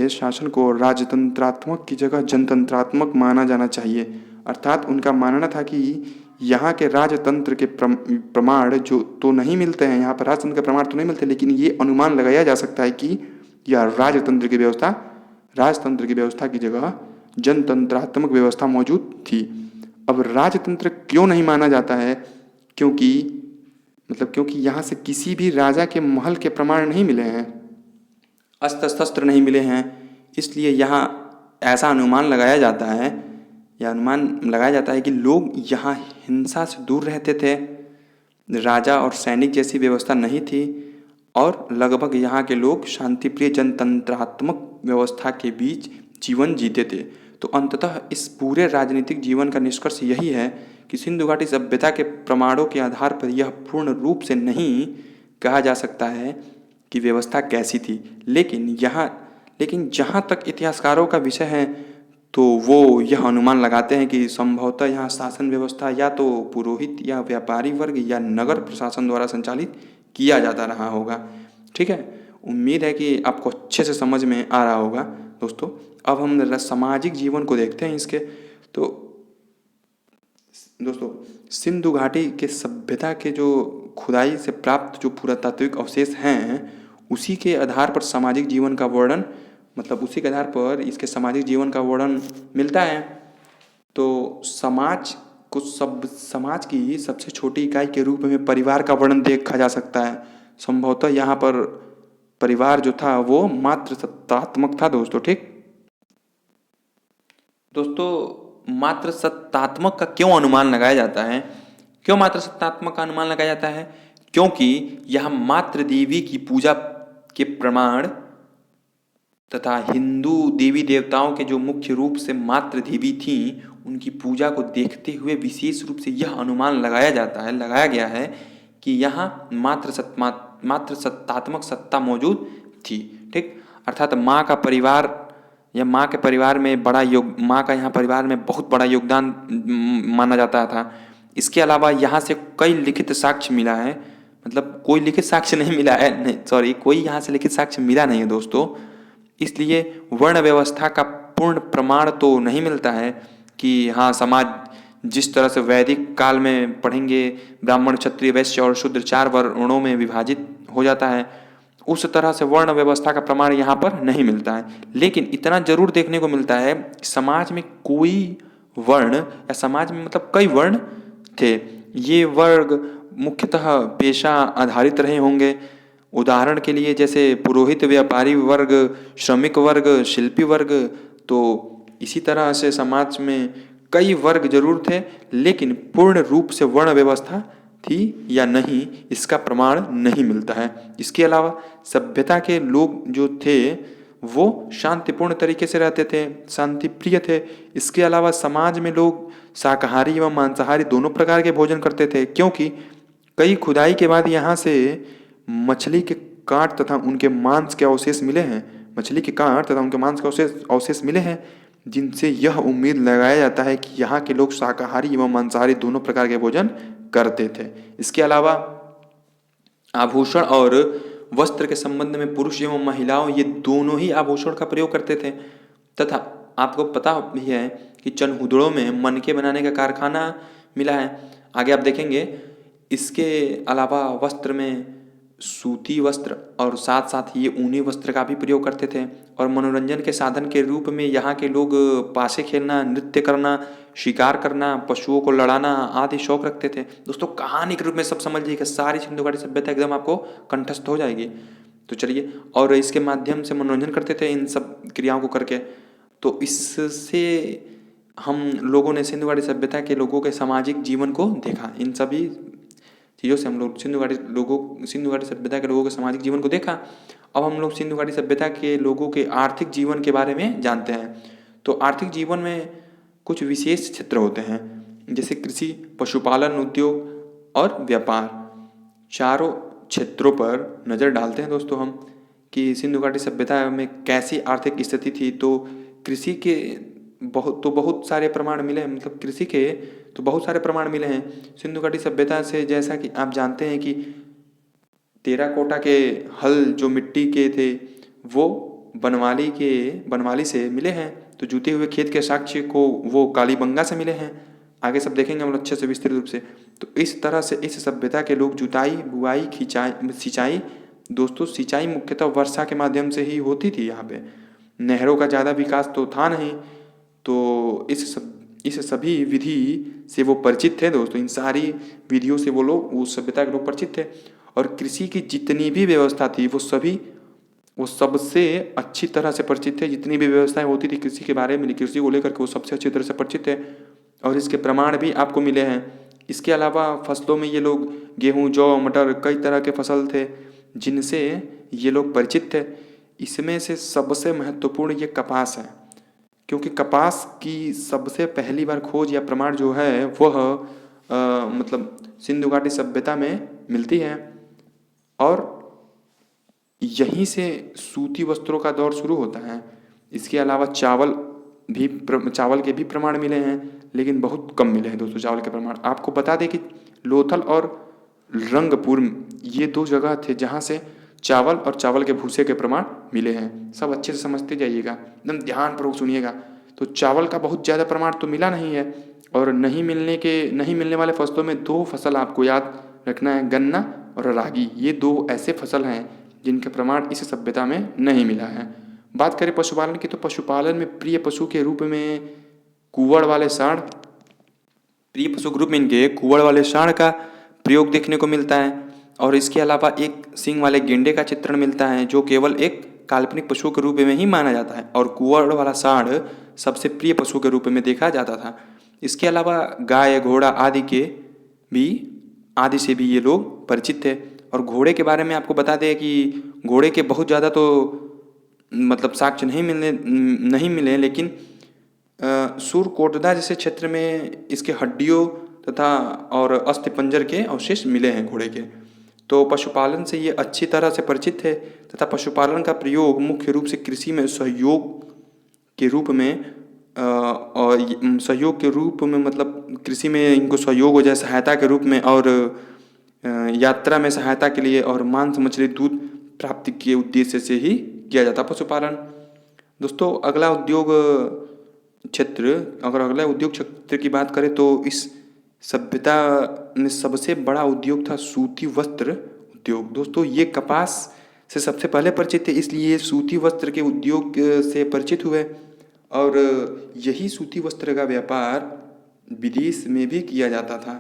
शासन को राजतंत्रात्मक की जगह जनतंत्रात्मक माना जाना चाहिए। अर्थात उनका मानना था कि यहाँ के राजतंत्र के प्रमाण जो तो नहीं मिलते हैं, यहाँ पर राजतंत्र के प्रमाण तो नहीं मिलते, लेकिन ये अनुमान लगाया जा सकता है कि यह राजतंत्र की व्यवस्था की जगह जनतंत्रात्मक व्यवस्था मौजूद थी। अब राजतंत्र क्यों नहीं माना जाता है? क्योंकि यहाँ से किसी भी राजा के महल के प्रमाण नहीं मिले हैं, अस्त्र शस्त्र नहीं मिले हैं, इसलिए यहाँ ऐसा अनुमान लगाया जाता है कि लोग यहाँ हिंसा से दूर रहते थे, राजा और सैनिक जैसी व्यवस्था नहीं थी और लगभग यहाँ के लोग शांतिप्रिय जनतंत्रात्मक व्यवस्था के बीच जीवन जीते थे। तो अंततः इस पूरे राजनीतिक जीवन का निष्कर्ष यही है कि सिंधु घाटी सभ्यता के प्रमाणों के आधार पर यह पूर्ण रूप से नहीं कहा जा सकता है कि व्यवस्था कैसी थी, लेकिन जहाँ तक इतिहासकारों का विषय है तो वो यह अनुमान लगाते हैं कि संभवतः यहाँ शासन व्यवस्था या तो पुरोहित या व्यापारी वर्ग या नगर प्रशासन द्वारा संचालित किया जाता रहा होगा। ठीक है, उम्मीद है कि आपको अच्छे से समझ में आ रहा होगा दोस्तों। अब हम सामाजिक जीवन को देखते हैं इसके। तो दोस्तों सिंधु घाटी के सभ्यता के जो खुदाई से प्राप्त जो पुरातात्विक अवशेष हैं उसी के आधार पर सामाजिक जीवन का वर्णन इसके सामाजिक जीवन का वर्णन मिलता है। तो समाज की सबसे छोटी इकाई के रूप में परिवार का वर्णन देखा जा सकता है। संभवतः यहाँ पर परिवार जो था वो मातृसत्तात्मक था दोस्तों। ठीक दोस्तों, मातृसत्तात्मक का क्यों अनुमान लगाया जाता है? क्यों मातृसत्तात्मक का अनुमान लगाया जाता है? क्योंकि यह मातृ देवी की पूजा के प्रमाण तथा हिंदू देवी देवताओं के जो मुख्य रूप से मातृ देवी थीं उनकी पूजा को देखते हुए विशेष रूप से यह अनुमान लगाया गया है कि यहाँ मातृसत्तात्मक सत्ता मौजूद थी। ठीक, अर्थात माँ का परिवार में बहुत बड़ा योगदान माना जाता था। इसके अलावा यहाँ से कई लिखित साक्ष्य मिला है, मतलब कोई लिखित साक्ष्य नहीं मिला है, कोई यहाँ से लिखित साक्ष्य मिला नहीं है दोस्तों। इसलिए वर्ण व्यवस्था का पूर्ण प्रमाण तो नहीं मिलता है कि हाँ समाज जिस तरह से वैदिक काल में पढ़ेंगे ब्राह्मण क्षत्रिय वैश्य और शूद्र 4 वर्णों में विभाजित हो जाता है, उस तरह से वर्ण व्यवस्था का प्रमाण यहाँ पर नहीं मिलता है। लेकिन इतना जरूर देखने को मिलता है कि समाज में कई वर्ण थे। ये वर्ग मुख्यतः पेशा आधारित रहे होंगे उदाहरण के लिए जैसे पुरोहित, व्यापारी वर्ग, श्रमिक वर्ग, शिल्पी वर्ग। तो इसी तरह से समाज में कई वर्ग जरूर थे, लेकिन पूर्ण रूप से वर्ण व्यवस्था थी या नहीं, इसका प्रमाण नहीं मिलता है। इसके अलावा सभ्यता के लोग जो थे वो शांतिपूर्ण तरीके से रहते थे, शांति प्रिय थे। इसके अलावा समाज में लोग शाकाहारी एवं मांसाहारी दोनों प्रकार के भोजन करते थे, क्योंकि कई खुदाई के बाद यहाँ से मछली के कांट तथा उनके मांस के अवशेष मिले हैं। मछली के कांट तथा उनके मांस के अवशेष मिले हैं, जिनसे यह उम्मीद लगाया जाता है कि यहाँ के लोग शाकाहारी एवं मांसाहारी दोनों प्रकार के भोजन करते थे। इसके अलावा आभूषण और वस्त्र के संबंध में पुरुष एवं महिलाओं ये दोनों ही आभूषण का प्रयोग करते थे। तथा आपको पता भी है कि चनहुदड़ों में मनके बनाने का कारखाना मिला है। आगे आप देखेंगे। इसके अलावा वस्त्र में सूती वस्त्र और साथ साथ ये ऊनी वस्त्र का भी प्रयोग करते थे। और मनोरंजन के साधन के रूप में यहाँ के लोग पासे खेलना, नृत्य करना, शिकार करना, पशुओं को लड़ाना आदि शौक रखते थे। दोस्तों कहानी के रूप में सब समझ लीजिएगा, सारी सिंधु घाटी सभ्यता एकदम आपको कंठस्थ हो जाएगी। तो चलिए, और इसके माध्यम से मनोरंजन करते थे इन सब क्रियाओं को करके। तो इससे हम लोगों ने सिंधु घाटी सभ्यता के लोगों के सामाजिक जीवन को देखा। इन सभी चीज़ों से हम लोग सिंधु घाटी सभ्यता के लोगों के सामाजिक जीवन को देखा। अब हम लोग सिंधु घाटी सभ्यता के लोगों के आर्थिक जीवन के बारे में जानते हैं। तो आर्थिक जीवन में कुछ विशेष क्षेत्र होते हैं, जैसे कृषि, पशुपालन, उद्योग और व्यापार। चारों क्षेत्रों पर नज़र डालते हैं दोस्तों हम कि सिंधु घाटी सभ्यता में कैसी आर्थिक स्थिति थी। तो कृषि के बहुत सारे प्रमाण मिले हैं, मतलब कृषि के तो बहुत सारे प्रमाण मिले हैं सिंधु घाटी सभ्यता से। जैसा कि आप जानते हैं कि टेराकोटा के हल जो मिट्टी के थे वो बनवाली से मिले हैं। तो जूते हुए खेत के साक्ष्य को वो कालीबंगा से मिले हैं। आगे सब देखेंगे हम लोग अच्छे से विस्तृत रूप से। तो इस तरह से इस सभ्यता के लोग जुताई, बुआई, सिंचाई, दोस्तों सिंचाई मुख्यतः वर्षा के माध्यम से ही होती थी। यहाँ पे नहरों का ज़्यादा विकास तो था नहीं। तो इस सभी विधि से वो परिचित थे दोस्तों। इन सारी विधियों से वो लोग, उस सभ्यता के लोग परिचित थे। और कृषि की जितनी भी व्यवस्था थी वो सबसे अच्छी तरह से परिचित थे। जितनी भी व्यवस्थाएं होती थी कृषि के बारे में, कृषि को लेकर के वो सबसे अच्छी तरह से परिचित थे। और इसके प्रमाण भी आपको मिले हैं। इसके अलावा फसलों में ये लोग गेहूँ, जौ, मटर, कई तरह के फसल थे जिनसे ये लोग परिचित थे। इसमें से सबसे महत्वपूर्ण ये कपास है, क्योंकि कपास की सबसे पहली बार खोज या प्रमाण जो है वह मतलब सिंधु घाटी सभ्यता में मिलती है। और यहीं से सूती वस्त्रों का दौर शुरू होता है। इसके अलावा चावल के भी प्रमाण मिले हैं, लेकिन बहुत कम मिले हैं दोस्तों चावल के प्रमाण। आपको बता दें कि लोथल और रंगपुर ये दो जगह थे जहाँ से चावल और चावल के भूसे के प्रमाण मिले हैं। सब अच्छे से समझते जाइएगा, एकदम ध्यानपूर्वक सुनिएगा। तो चावल का बहुत ज़्यादा प्रमाण तो मिला नहीं है। और नहीं मिलने वाले फसलों में दो फसल आपको याद रखना है, गन्ना और रागी। ये दो ऐसे फसल हैं जिनके प्रमाण इस सभ्यता में नहीं मिला है। बात करें पशुपालन की, तो पशुपालन में प्रिय पशु के रूप में कुंवड़ वाले सांड, प्रिय पशु के रूप में इनके कुंवड़ वाले सांड का प्रयोग देखने को मिलता है। और इसके अलावा एक सींग वाले गेंडे का चित्रण मिलता है, जो केवल एक काल्पनिक पशु के रूप में ही माना जाता है। और कुंवड़ वाला सांड सबसे प्रिय पशु के रूप में देखा जाता था। इसके अलावा गाय, घोड़ा आदि से भी ये लोग परिचित थे। और घोड़े के बारे में आपको बता दें कि घोड़े के बहुत ज़्यादा तो मतलब साक्ष्य नहीं मिले, लेकिन सुरकोटदा जैसे क्षेत्र में इसके हड्डियों तथा और अस्थिपंजर के अवशेष मिले हैं घोड़े के। तो पशुपालन से ये अच्छी तरह से परिचित थे तथा पशुपालन का प्रयोग मुख्य रूप से कृषि में सहयोग के रूप में मतलब कृषि में इनको सहयोग हो जाए, सहायता के रूप में, और यात्रा में सहायता के लिए, और मांस, मछली, दूध प्राप्ति के उद्देश्य से ही किया जाता पशुपालन। दोस्तों अगला उद्योग क्षेत्र की बात करें तो इस सभ्यता में सबसे बड़ा उद्योग था सूती वस्त्र उद्योग। दोस्तों ये कपास से सबसे पहले परिचित थे, इसलिए सूती वस्त्र के उद्योग से परिचित हुए। और यही सूती वस्त्र का व्यापार विदेश में भी किया जाता था।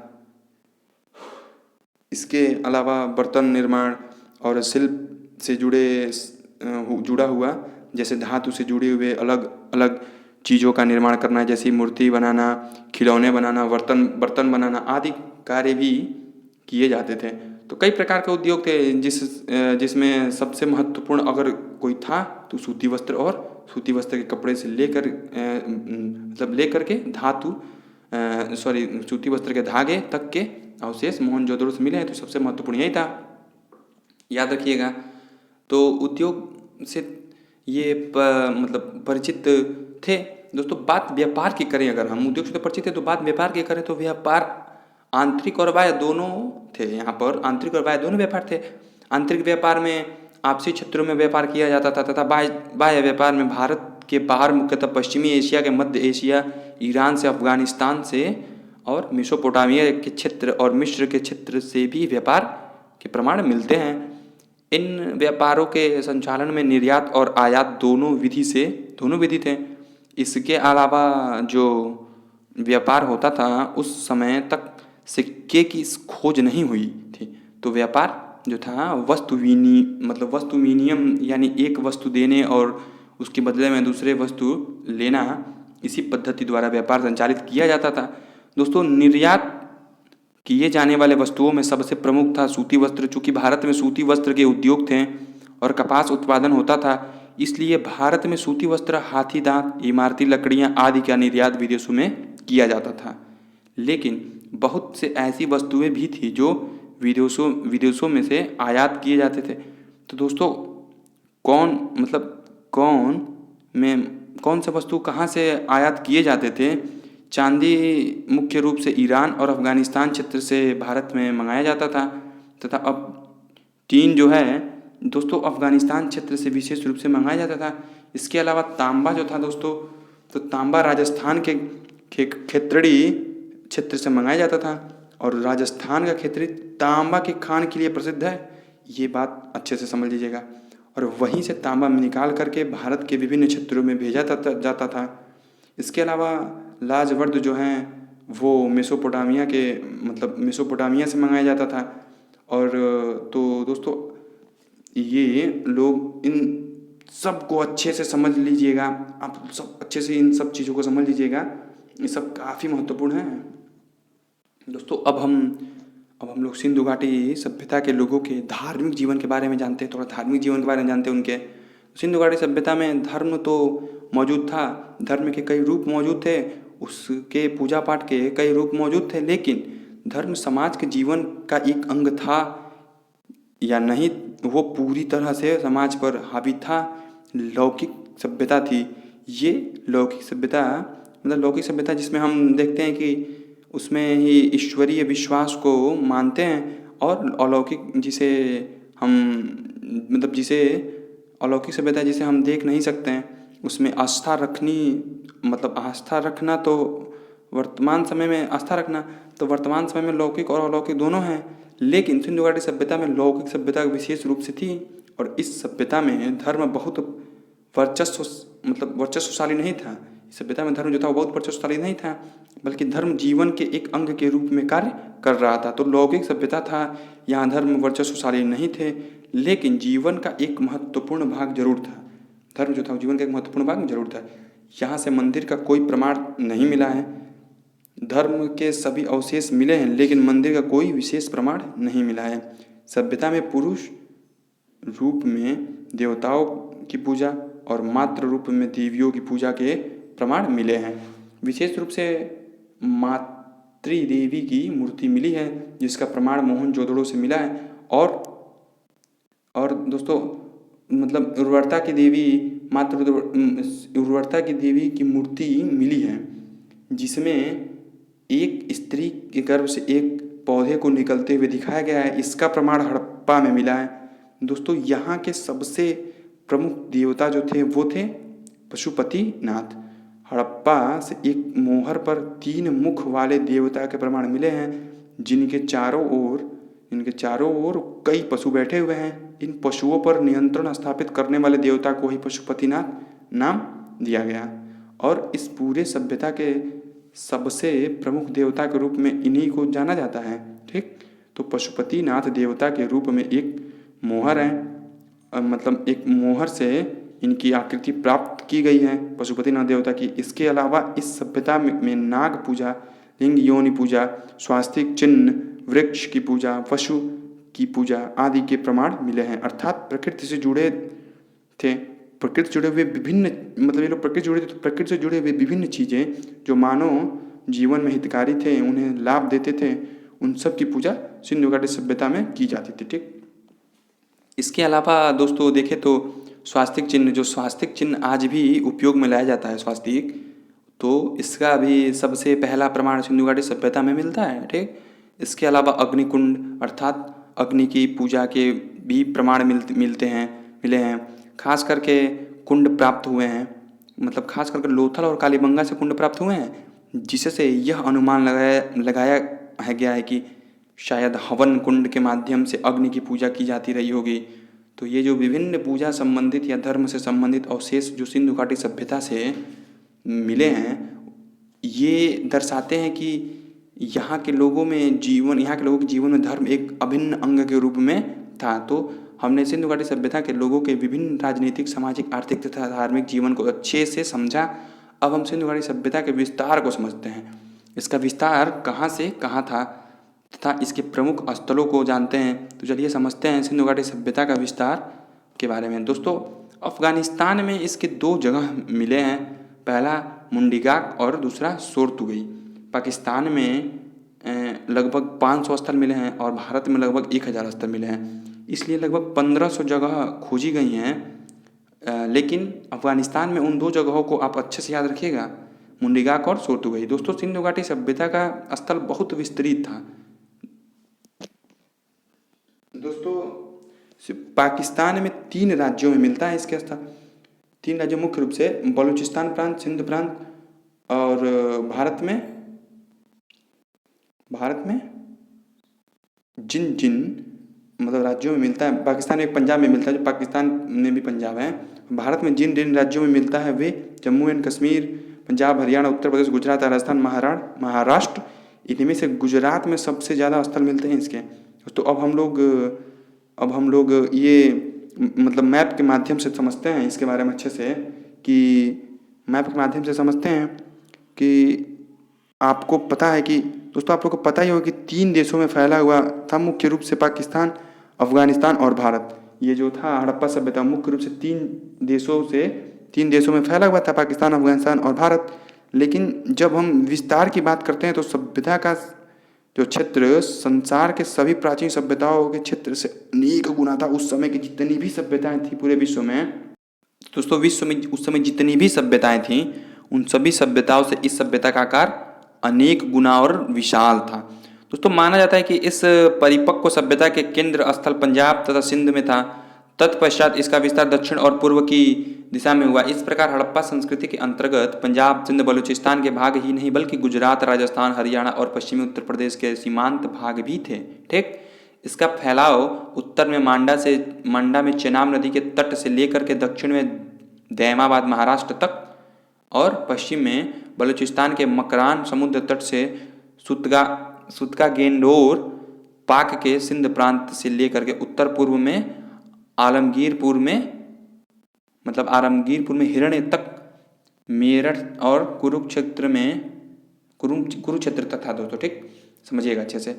इसके अलावा बर्तन निर्माण, और शिल्प से जुड़ा हुआ, जैसे धातु से जुड़े हुए अलग अलग चीज़ों का निर्माण करना, जैसे मूर्ति बनाना, खिलौने बनाना, बर्तन बनाना आदि कार्य भी किए जाते थे। तो कई प्रकार के उद्योग थे जिसमें सबसे महत्वपूर्ण अगर कोई था तो सूती वस्त्र, और सूती वस्त्र के कपड़े से लेकर के सूती वस्त्र के धागे तक के अवशेष मोहनजोदड़ो से मिले हैं। तो सबसे महत्वपूर्ण यही था, याद रखिएगा। तो उद्योग से ये मतलब परिचित थे दोस्तों। बात व्यापार की करें, अगर हम उद्योग से तो परिचित है तो बात व्यापार की करें तो व्यापार आंतरिक और बाह्य दोनों थे। यहाँ पर आंतरिक और बाह्य दोनों व्यापार थे। आंतरिक व्यापार में आपसी क्षेत्रों में व्यापार किया जाता था, तथा बाह्य व्यापार में भारत के बाहर मुख्यतः पश्चिमी एशिया के, मध्य एशिया, ईरान से, अफगानिस्तान से और मेसोपोटामिया के क्षेत्र और मिस्र के क्षेत्र से भी व्यापार के प्रमाण मिलते हैं। इन व्यापारों के संचालन में निर्यात और आयात दोनों विधि थे। इसके अलावा जो व्यापार होता था उस समय तक सिक्के की खोज नहीं हुई थी। तो व्यापार जो था वस्तु विनिमय, यानी एक वस्तु देने और उसके बदले में दूसरे वस्तु लेना, इसी पद्धति द्वारा व्यापार संचालित किया जाता था। दोस्तों, निर्यात किए जाने वाले वस्तुओं में सबसे प्रमुख था सूती वस्त्र। चूँकि भारत में सूती वस्त्र के उद्योग थे और कपास उत्पादन होता था, इसलिए भारत में सूती वस्त्र, हाथी दांत, इमारती लकड़ियाँ आदि का निर्यात विदेशों में किया जाता था। लेकिन बहुत से ऐसी वस्तुएं भी थी जो विदेशों में से आयात किए जाते थे। तो दोस्तों, कौन से वस्तु कहाँ से आयात किए जाते थे? चांदी मुख्य रूप से ईरान और अफगानिस्तान क्षेत्र से भारत में मंगाया जाता था, तथा अब टीन जो है दोस्तों अफगानिस्तान क्षेत्र से विशेष रूप से मंगाया जाता था। इसके अलावा तांबा जो था दोस्तों, तो तांबा राजस्थान के खेतड़ी क्षेत्र से मंगाया जाता था, और राजस्थान का खेतड़ी तांबा के खान के लिए प्रसिद्ध है। ये बात अच्छे से समझ लीजिएगा। और वहीं से तांबा निकाल करके भारत के विभिन्न क्षेत्रों में भेजा जाता था। इसके अलावा लाजवर्द जो हैं वो मेसोपोटामिया से मंगाया जाता था। और तो दोस्तों, ये लोग इन सब को अच्छे से समझ लीजिएगा, आप सब अच्छे से इन सब चीज़ों को समझ लीजिएगा, ये सब काफ़ी महत्वपूर्ण है दोस्तों। अब हम लोग सिंधु घाटी सभ्यता के लोगों के धार्मिक जीवन के बारे में जानते हैं, थोड़ा धार्मिक जीवन के बारे में जानते हैं उनके। सिंधु घाटी सभ्यता में धर्म तो मौजूद था, धर्म के कई रूप मौजूद थे, उसके पूजा पाठ के कई रूप मौजूद थे, लेकिन धर्म समाज के जीवन का एक अंग था या नहीं, वो पूरी तरह से समाज पर हावी था। लौकिक सभ्यता थी ये। लौकिक सभ्यता जिसमें हम देखते हैं कि उसमें ही ईश्वरीय विश्वास को मानते हैं, और अलौकिक सभ्यता जिसे हम देख नहीं सकते हैं, उसमें आस्था रखना तो वर्तमान समय में लौकिक और अलौकिक दोनों हैं। लेकिन सिंधु घाटी सभ्यता में लौकिक सभ्यता विशेष रूप से थी, और इस सभ्यता में धर्म बहुत वर्चस्वशाली नहीं था। इस सभ्यता में धर्म जो था वो बहुत वर्चस्वशाली नहीं था, बल्कि धर्म जीवन के एक अंग के रूप में कार्य कर रहा था। तो लौकिक सभ्यता था, यहाँ धर्म वर्चस्वशाली नहीं थे, लेकिन जीवन का एक महत्वपूर्ण भाग जरूर था। धर्म जो था जीवन का एक महत्वपूर्ण भाग जरूर था। यहाँ से मंदिर का कोई प्रमाण नहीं मिला है। धर्म के सभी अवशेष मिले हैं, लेकिन मंदिर का कोई विशेष प्रमाण नहीं मिला है। सभ्यता में पुरुष रूप में देवताओं की पूजा और मातृ रूप में देवियों की पूजा के प्रमाण मिले हैं। विशेष रूप से मातृ देवी की मूर्ति मिली है, जिसका प्रमाण मोहनजोदड़ो से मिला है। और दोस्तों, उर्वरता की देवी की मूर्ति मिली है, जिसमें एक स्त्री के गर्भ से एक पौधे को निकलते हुए दिखाया गया है। इसका प्रमाण हड़प्पा में मिला है। दोस्तों, यहाँ के सबसे प्रमुख देवता जो थे वो थे पशुपतिनाथ। हड़प्पा से एक मोहर पर 3 मुख वाले देवता के प्रमाण मिले हैं, जिनके चारों ओर कई पशु बैठे हुए हैं। इन पशुओं पर नियंत्रण स्थापित करने वाले देवता को ही पशुपतिनाथ नाम दिया गया, और इस पूरे सभ्यता के सबसे प्रमुख देवता के रूप में इन्हीं को जाना जाता है। ठीक, तो पशुपतिनाथ देवता के रूप में एक मोहर हैं, मतलब एक मोहर से इनकी आकृति प्राप्त की गई है पशुपतिनाथ देवता की। इसके अलावा इस सभ्यता में नाग पूजा, लिंग योनि पूजा, स्वास्तिक चिन्ह, वृक्ष की पूजा, पशु की पूजा आदि के प्रमाण मिले हैं। अर्थात प्रकृति से जुड़े थे, प्रकृति से जुड़े हुए विभिन्न, मतलब ये लोग प्रकृति से जुड़े थे तो प्रकृति से जुड़े हुए विभिन्न चीज़ें जो मानव जीवन में हितकारी थे, उन्हें लाभ देते थे, उन सब की पूजा सिंधु घाटी सभ्यता में की जाती थी। ठीक, इसके अलावा दोस्तों देखें तो स्वास्तिक चिन्ह, जो स्वास्तिक चिन्ह आज भी उपयोग में लाया जाता है स्वास्तिक, तो इसका भी सबसे पहला प्रमाण सिंधु घाटी सभ्यता में मिलता है। ठीक, इसके अलावा अग्निकुंड अर्थात अग्नि की पूजा के भी प्रमाण मिले हैं। खास करके कुंड प्राप्त हुए हैं, मतलब खास करके लोथल और कालीबंगा से कुंड प्राप्त हुए हैं, जिससे यह अनुमान लगाया गया है कि शायद हवन कुंड के माध्यम से अग्नि की पूजा की जाती रही होगी। तो ये जो विभिन्न पूजा संबंधित या धर्म से संबंधित अवशेष जो सिंधु घाटी सभ्यता से मिले हैं, ये दर्शाते हैं कि यहाँ के लोगों के जीवन में धर्म एक अभिन्न अंग के रूप में था। तो हमने सिंधु घाटी सभ्यता के लोगों के विभिन्न राजनीतिक, सामाजिक, आर्थिक तथा धार्मिक जीवन को अच्छे से समझा। अब हम सिंधु घाटी सभ्यता के विस्तार को समझते हैं। इसका विस्तार कहाँ से कहाँ था तथा इसके प्रमुख स्थलों को जानते हैं। तो चलिए समझते हैं सिंधु घाटी सभ्यता का विस्तार के बारे में। दोस्तों, अफगानिस्तान में इसके 2 जगह मिले हैं, पहला मुंडीगाक और दूसरा सोरतुगई। पाकिस्तान में लगभग 500 स्थल मिले हैं और भारत में लगभग 1000 स्थल मिले हैं। इसलिए लगभग 1500 जगह खोजी गई हैं, लेकिन अफगानिस्तान में उन 2 जगहों को आप अच्छे से याद रखिएगा, मुंडीगाक और सोरतुगई। दोस्तों, सिंधु घाटी सभ्यता का स्थल बहुत विस्तृत था। दोस्तों, पाकिस्तान में 3 राज्यों में मिलता है इसके स्थल। 3 राज्य मुख्य रूप से बलूचिस्तान प्रांत, सिंध प्रांत और भारत में जिन मतलब राज्यों में मिलता है। पाकिस्तान में पंजाब में मिलता है, जो पाकिस्तान में भी पंजाब है। भारत में जिन राज्यों में मिलता है वे जम्मू एंड कश्मीर, पंजाब, हरियाणा, उत्तर प्रदेश, गुजरात, राजस्थान, महाराष्ट्र। इनमें से गुजरात में सबसे ज़्यादा स्थल मिलते हैं इसके। तो अब हम लोग ये मतलब मैप के माध्यम से समझते हैं इसके बारे में अच्छे से, कि मैप के माध्यम से समझते हैं कि आपको पता है कि दोस्तों, आप लोग को पता ही होगा कि 3 देशों में फैला हुआ था, मुख्य रूप से पाकिस्तान, अफगानिस्तान और भारत। ये जो था हड़प्पा सभ्यता मुख्य रूप से 3 देशों में फैला हुआ था, पाकिस्तान, अफगानिस्तान और भारत। लेकिन जब हम विस्तार की बात करते हैं तो सभ्यता का जो क्षेत्र संसार के सभी प्राचीन सभ्यताओं के क्षेत्र से अनेक गुना था। उस समय की जितनी भी सभ्यताएं थी पूरे विश्व में, दोस्तों विश्व में उस समय जितनी भी सभ्यताएं थीं, उन सभी सभ्यताओं से इस सभ्यता का आकार अनेक गुना और विशाल था। दोस्तों, माना जाता है कि इस परिपक्व सभ्यता के केंद्र स्थल पंजाब तथा सिंध में था। तत्पश्चात इसका विस्तार दक्षिण और पूर्व की दिशा में हुआ। इस प्रकार हड़प्पा संस्कृति के अंतर्गत पंजाब, सिंध, बलूचिस्तान के भाग ही नहीं बल्कि गुजरात, राजस्थान, हरियाणा और पश्चिमी उत्तर प्रदेश के सीमांत भाग भी थे। ठीक, इसका फैलाव उत्तर में मांडा में चेनाब नदी के तट से लेकर के दक्षिण में दैमाबाद महाराष्ट्र तक और पश्चिम में बलूचिस्तान के मकरान समुद्र तट से सुतका गेंडोर पाक के सिंध प्रांत से लेकर के उत्तर पूर्व में आलमगीरपुर में हिरण्य तक, मेरठ और कुरुक्षेत्र तक था। दोस्तों ठीक, समझिएगा अच्छे से।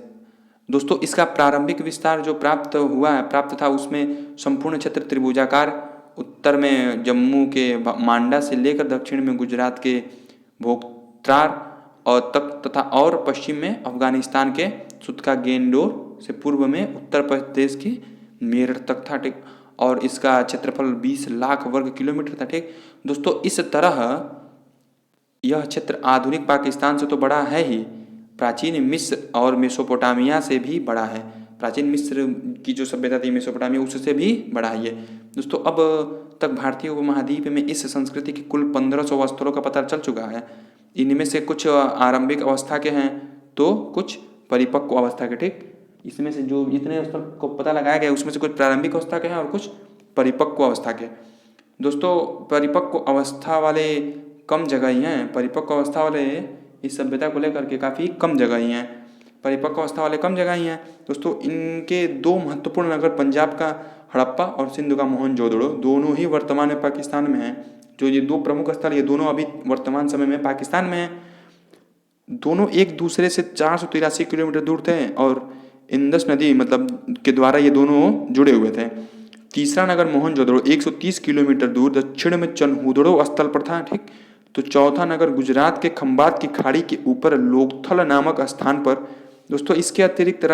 दोस्तों, इसका प्रारंभिक विस्तार जो प्राप्त था उसमें संपूर्ण क्षेत्र त्रिभुजाकार, उत्तर में जम्मू के मांडा से लेकर दक्षिण में गुजरात के भोक्तार और तथा और पश्चिम में अफगानिस्तान के सुतका गेंडोर से पूर्व में उत्तर प्रदेश के मेरठ तक था। ठीक, और इसका क्षेत्रफल 20 लाख वर्ग किलोमीटर था। ठीक दोस्तों, इस तरह यह क्षेत्र आधुनिक पाकिस्तान से तो बड़ा है ही, प्राचीन मिस्र और मेसोपोटामिया से भी बड़ा है। प्राचीन मिस्र की जो सभ्यता थी मेसोपोटामिया, उससे भी बड़ा है ये। दोस्तों, अब तक भारतीय उपमहाद्वीप में इस संस्कृति के कुल 1500 स्थलों का पता चल चुका है। इनमें से कुछ आरंभिक अवस्था के हैं तो कुछ परिपक्व अवस्था के। ठीक, इसमें से जो जितने स्थल को पता लगाया गया उसमें से कुछ प्रारंभिक अवस्था के हैं और कुछ परिपक्व अवस्था के। दोस्तों, परिपक्व अवस्था वाले कम जगह ही हैं। परिपक्व अवस्था वाले इस सभ्यता को लेकर के काफ़ी कम जगह ही हैं। परिपक्व अवस्था वाले कम जगह ही हैं। दोस्तों इनके दो महत्वपूर्ण नगर पंजाब का हड़प्पा और सिंधु का मोहनजोदड़ो दोनों ही वर्तमान में पाकिस्तान में हैं। जो ये दो प्रमुख स्थल, ये दोनों अभी वर्तमान समय में पाकिस्तान में हैं। दोनों एक दूसरे से 483 किलोमीटर दूर थे और इंदस नदी मतलब के द्वारा ये दोनों जुड़े हुए थे। तीसरा नगर मोहनजोदड़ो 130 किलोमीटर दूर दक्षिण में चनहुदड़ो स्थल पर था। ठीक, तो चौथा नगर गुजरात के खंबात की खाड़ी के ऊपर लोकथल नामक स्थान पर। दोस्तों इसके अतिरिक्त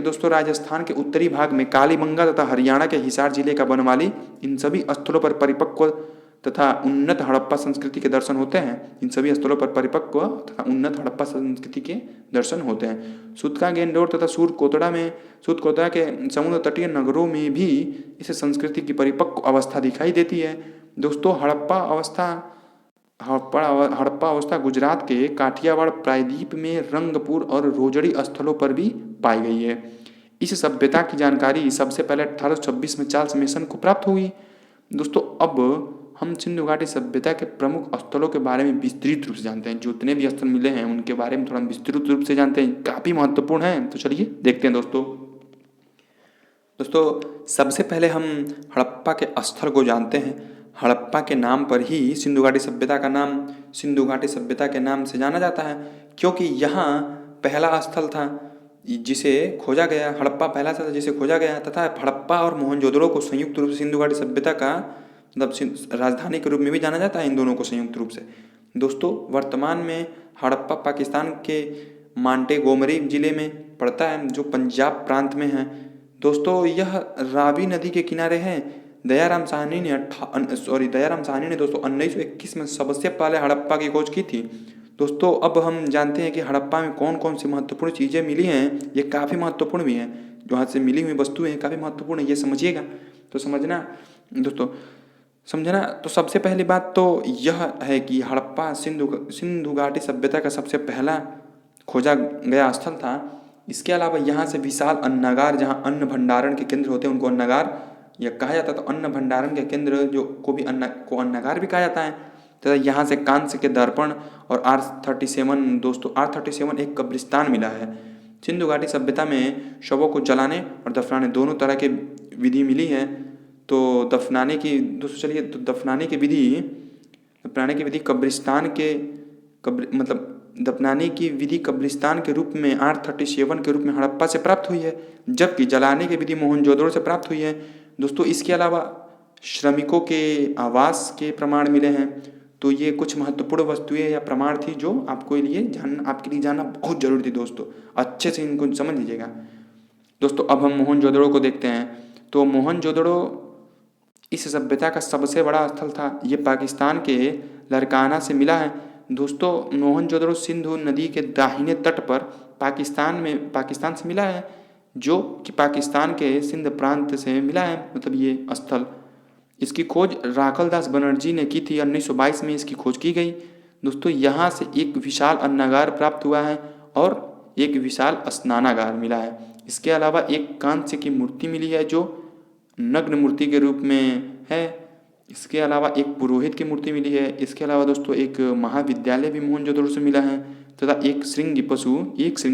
दोस्तों राजस्थान के उत्तरी भाग में कालीबंगा तथा हरियाणा के हिसार जिले का बनमाली, इन सभी स्थलों पर परिपक्व तथा उन्नत हड़प्पा संस्कृति के दर्शन होते हैं। इन सभी स्थलों पर परिपक्व तथा उन्नत हड़प्पा संस्कृति के दर्शन होते हैं। सूतकागेंडोर तथा सूरकोतड़ा के समुद्र तटीय नगरों में भी इस संस्कृति की परिपक्व अवस्था दिखाई देती है। दोस्तों हड़प्पा अवस्था गुजरात के काठियावाड़ प्रायद्वीप में रंगपुर और रोजड़ी स्थलों पर भी पाई गई है। इस सभ्यता की जानकारी सबसे पहले 1826 में चार्ल्स मेसन को प्राप्त हुई। दोस्तों अब हम सिंधु घाटी सभ्यता के प्रमुख स्थलों के बारे में विस्तृत रूप से जानते हैं। जितने भी स्थल मिले हैं उनके बारे में थोड़ा विस्तृत रूप से जानते हैं, काफी महत्वपूर्ण है। तो चलिए देखते हैं दोस्तों सबसे पहले हम हड़प्पा के स्थल को जानते हैं। हड़प्पा के नाम पर ही सिंधु घाटी सभ्यता का नाम सिंधु घाटी सभ्यता के नाम से जाना जाता है, क्योंकि यहाँ पहला स्थल था जिसे खोजा गया। हड़प्पा पहला स्थल जिसे खोजा गया तथा हड़प्पा और मोहनजोदड़ो को संयुक्त रूप से सिंधु घाटी सभ्यता का मतलब राजधानी के रूप में भी जाना जाता है, इन दोनों को संयुक्त रूप से। दोस्तों वर्तमान में हड़प्पा पाकिस्तान के मांटेगोमरी जिले में पड़ता है, जो पंजाब प्रांत में है। दोस्तों यह रावी नदी के किनारे है। दयाराम साहनी ने दोस्तों 1921 में सबसे पहले हड़प्पा की खोज की थी। दोस्तों अब हम जानते हैं कि हड़प्पा में कौन कौन सी महत्वपूर्ण चीज़ें मिली हैं। ये काफ़ी महत्वपूर्ण भी हैं, जो हाथ से मिली हुई वस्तुएं काफ़ी महत्वपूर्ण है, ये समझिएगा। तो समझना तो सबसे पहली बात तो यह है कि हड़प्पा सिंधु घाटी सभ्यता का सबसे पहला खोजा गया स्थल था। इसके अलावा यहाँ से विशाल अन्नागार, जहाँ अन्न भंडारण के केंद्र होते हैं उनको अन्नागार या कहा जाता है। तो अन्न भंडारण के केंद्र को अन्नागार भी कहा जाता है। तथा यहाँ से कांस्य के दर्पण और R37 दोस्तों R37 एक कब्रिस्तान मिला है। सिंधु घाटी सभ्यता में शवों को जलाने और दफनाने दोनों तरह के विधि मिली है। तो दफनाने की कब्रिस्तान के रूप में R37 के रूप में हड़प्पा से प्राप्त हुई है, जबकि जलाने की विधि मोहनजोदड़ो से प्राप्त हुई है। दोस्तों इसके अलावा श्रमिकों के आवास के प्रमाण मिले हैं। तो ये कुछ महत्वपूर्ण वस्तुएं या प्रमाण थी जो आपके लिए जानना बहुत जरूरी थी। दोस्तों अच्छे से इनको समझ लीजिएगा। दोस्तों अब हम मोहनजोदड़ो को देखते हैं। तो मोहनजोदड़ो इस सभ्यता का सबसे बड़ा स्थल था। ये पाकिस्तान के लरकाना से मिला है। दोस्तों मोहनजोदड़ो सिंधु नदी के दाहिने तट पर पाकिस्तान से मिला है, जो कि पाकिस्तान के सिंध प्रांत से मिला है, मतलब ये स्थल। इसकी खोज राखलदास बनर्जी ने की थी। 1922 में इसकी खोज की गई। दोस्तों यहाँ से एक विशाल अन्नागार प्राप्त हुआ है और एक विशाल स्नानागार मिला है। इसके अलावा एक कांस्य की मूर्ति मिली है जो नग्न मूर्ति के रूप में है। इसके अलावा एक पुरोहित की मूर्ति मिली है। इसके अलावा दोस्तों एक महाविद्यालय भी मोहनजोदड़ो से मिला है तथा एक श्रृंगी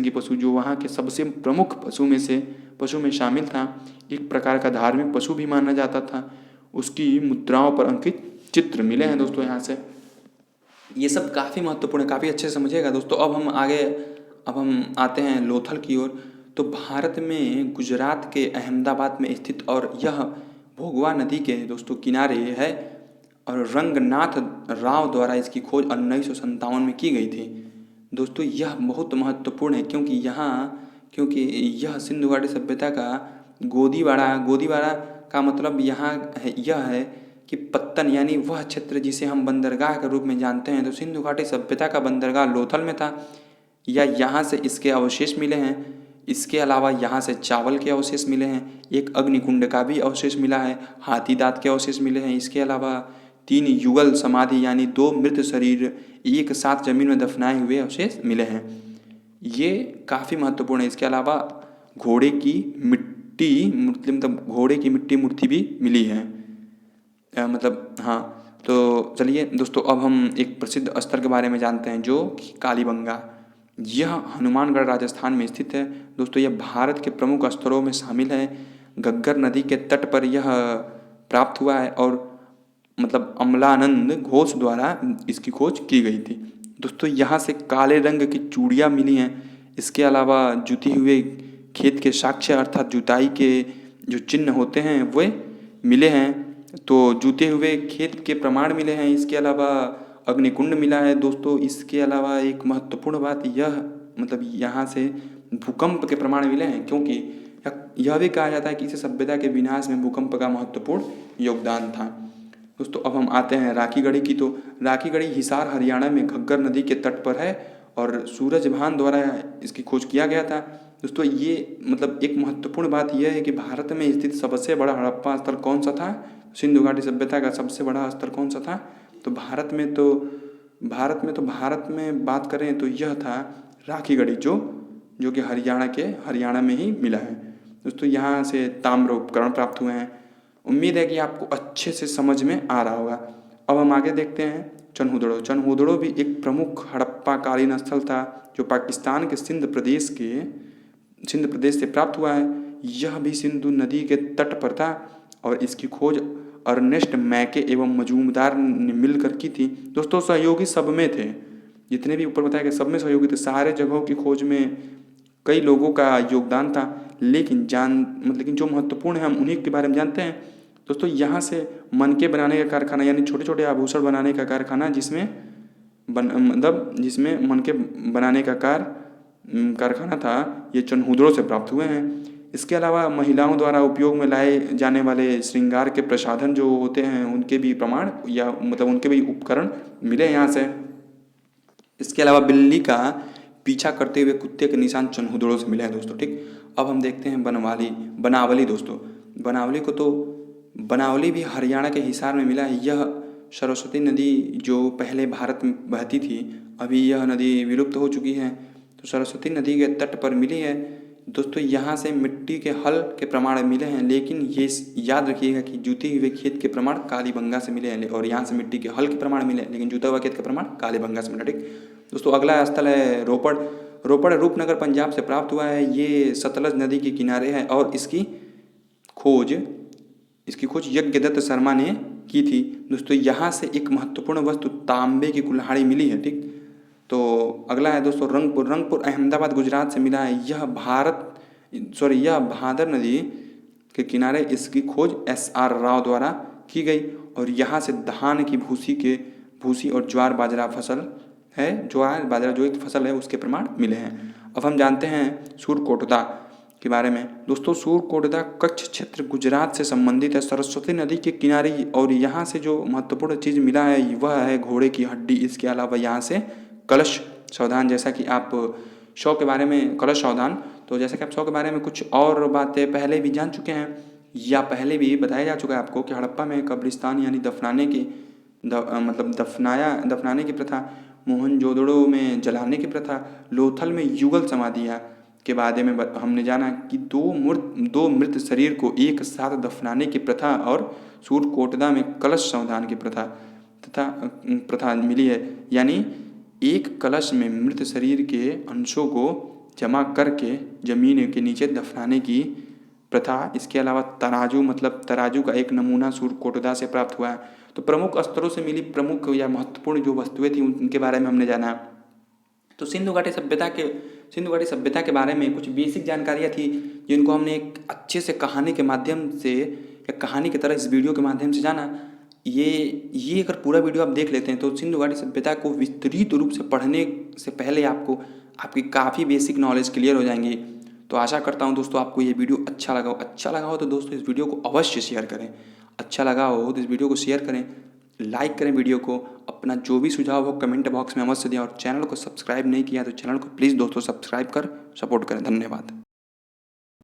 पशु जो वहाँ के सबसे प्रमुख पशु में शामिल था, एक प्रकार का धार्मिक पशु भी माना जाता था। उसकी मुद्राओं पर अंकित चित्र मिले हैं दोस्तों यहाँ से। ये सब काफ़ी महत्वपूर्ण है, काफ़ी अच्छे से समझिएगा दोस्तों। अब हम आते हैं लोथल की ओर। तो भारत में गुजरात के अहमदाबाद में स्थित और यह भोगवा नदी के दोस्तों किनारे है और रंगनाथ राव द्वारा इसकी खोज 1957 में की गई थी। दोस्तों यह बहुत महत्वपूर्ण है क्योंकि यह सिंधु घाटी सभ्यता का गोदीवाड़ा का मतलब यह है कि पत्तन यानी वह क्षेत्र जिसे हम बंदरगाह के रूप में जानते हैं। तो सिंधु घाटी सभ्यता का बंदरगाह लोथल में था या यहाँ से इसके अवशेष मिले हैं। इसके अलावा यहाँ से चावल के अवशेष मिले हैं, एक अग्निकुंड का भी अवशेष मिला है, हाथी दांत के अवशेष मिले हैं। इसके अलावा 3 युगल समाधि यानी 2 मृत शरीर एक साथ जमीन में दफनाए हुए अवशेष मिले हैं। ये काफ़ी महत्वपूर्ण है। इसके अलावा घोड़े की मिट्टी मूर्ति भी मिली है। तो चलिए दोस्तों अब हम एक प्रसिद्ध स्थल के बारे में जानते हैं जो कालीबंगा। यह हनुमानगढ़ राजस्थान में स्थित है। दोस्तों यह भारत के प्रमुख स्तरों में शामिल है। घग्गर नदी के तट पर यह प्राप्त हुआ है और मतलब अमलानंद घोष द्वारा इसकी खोज की गई थी। दोस्तों यहाँ से काले रंग की चूड़ियाँ मिली हैं। इसके अलावा जुती हुए खेत के साक्ष्य अर्थात जुताई के जो चिन्ह होते हैं वे मिले हैं। तो जूते हुए खेत के प्रमाण मिले हैं। इसके अलावा अग्निकुंड मिला है। दोस्तों इसके अलावा एक महत्वपूर्ण बात यह मतलब यहाँ से भूकंप के प्रमाण मिले हैं, क्योंकि यह भी कहा जाता है कि इस सभ्यता के विनाश में भूकंप का महत्वपूर्ण योगदान था। दोस्तों अब हम आते हैं राखीगढ़ी की। तो राखीगढ़ी हिसार हरियाणा में घग्गर नदी के तट पर है और सूरजभान द्वारा इसकी खोज किया गया था। दोस्तों ये मतलब एक महत्वपूर्ण बात यह है कि भारत में स्थित सबसे बड़ा हड़प्पा स्थल कौन सा था? सिंधु घाटी सभ्यता का सबसे बड़ा स्थल कौन सा था? तो भारत में बात करें तो यह था राखीगढ़ी, जो कि हरियाणा में ही मिला है। दोस्तों यहाँ से ताम्र उपकरण प्राप्त हुए हैं। उम्मीद है कि आपको अच्छे से समझ में आ रहा होगा। अब हम आगे देखते हैं चनहुदड़ो। चनहुदड़ो भी एक प्रमुख हड़प्पा कालीन स्थल था जो पाकिस्तान के सिंध प्रदेश से प्राप्त हुआ है। यह भी सिंधु नदी के तट पर था और इसकी खोज अर्नेस्ट मैके एवं मजूमदार ने मिलकर की थी। दोस्तों सहयोगी सब में थे, जितने भी ऊपर बताया गया सब में सहयोगी थे। सारे जगहों की खोज में कई लोगों का योगदान था, लेकिन जो महत्वपूर्ण है हम उन्हीं के बारे में जानते हैं। दोस्तों यहाँ से मनके बनाने का कारखाना यानी छोटे छोटे आभूषण बनाने का कारखाना जिसमें मनके बनाने का कारखाना था, ये चनहुदड़ो से प्राप्त हुए हैं। इसके अलावा महिलाओं द्वारा उपयोग में लाए जाने वाले श्रृंगार के प्रसाधन जो होते हैं उनके भी प्रमाण या उनके भी उपकरण मिले यहाँ से। इसके अलावा बिल्ली का पीछा करते हुए कुत्ते के निशान चनहुदड़ो से मिले हैं। दोस्तों ठीक, अब हम देखते हैं बनावली। दोस्तों बनावली भी हरियाणा के हिसार में मिला है। यह सरस्वती नदी जो पहले भारत में बहती थी, अभी यह नदी विलुप्त हो चुकी है, तो सरस्वती नदी के तट पर मिली है। दोस्तों यहाँ से मिट्टी के हल के प्रमाण मिले हैं, लेकिन ये याद रखिएगा कि जूते हुए खेत के प्रमाण कालीबंगा से मिले हैं और यहाँ से मिट्टी के हल के प्रमाण मिले हैं, लेकिन जूता हुआ खेत के प्रमाण कालीबंगा से मिले। ठीक दोस्तों, अगला स्थल है रोपड़ रूपनगर पंजाब से प्राप्त हुआ है। ये सतलज नदी के किनारे है और इसकी खोज यज्ञदत्त शर्मा ने की थी। दोस्तों यहाँ से एक महत्वपूर्ण वस्तु तांबे की कुल्हाड़ी मिली है। ठीक, तो अगला है दोस्तों रंगपुर अहमदाबाद गुजरात से मिला है। यह भादर नदी के किनारे इसकी खोज SR राव द्वारा की गई और यहाँ से धान की भूसी और ज्वार बाजरा जो एक फसल है उसके प्रमाण मिले हैं। अब हम जानते हैं सूरकोटदा के बारे में। दोस्तों सूरकोटदा कच्छ क्षेत्र गुजरात से संबंधित है, सरस्वती नदी के किनारे, और यहाँ से जो महत्वपूर्ण चीज़ मिला है वह है घोड़े की हड्डी। इसके अलावा यहाँ से कलश सावधान, जैसा कि आप शव के बारे में कलश सावधान, तो जैसा कि आप शव के बारे में कुछ और बातें पहले भी जान चुके हैं या पहले भी बताया जा चुका है आपको कि हड़प्पा में कब्रिस्तान यानी दफनाने की प्रथा, मोहनजोदड़ो में जलाने की प्रथा, लोथल में युगल समाधियाँ के बारे में हमने जाना कि दो मृत शरीर को एक साथ दफनाने की प्रथा और सूरकोटदा में कलश सावधान की प्रथा मिली है। यानी एक कलश में मृत शरीर के अंशों को जमा करके जमीन के नीचे दफनाने की प्रथा। इसके अलावा तराजू का एक नमूना सूरकोटदा से प्राप्त हुआ है। तो प्रमुख स्तरों से मिली प्रमुख या महत्वपूर्ण जो वस्तुएं थी उनके बारे में हमने जाना। तो सिंधु घाटी सभ्यता के बारे में कुछ बेसिक जानकारियाँ थी जिनको हमने एक अच्छे से कहानी के माध्यम से या कहानी की तरह इस वीडियो के माध्यम से जाना। ये अगर पूरा वीडियो आप देख लेते हैं तो सिंधु घाटी सभ्यता को विस्तृत रूप से पढ़ने से पहले आपकी काफ़ी बेसिक नॉलेज क्लियर हो जाएंगी। तो आशा करता हूँ दोस्तों आपको ये वीडियो अच्छा लगा हो तो दोस्तों इस वीडियो को अवश्य शेयर करें। अच्छा लगा हो तो इस वीडियो को शेयर करें, लाइक करें वीडियो को, अपना जो भी सुझाव हो कमेंट बॉक्स में अवश्य दें और चैनल को सब्सक्राइब नहीं किया तो चैनल को प्लीज़ दोस्तों सब्सक्राइब कर सपोर्ट करें। धन्यवाद।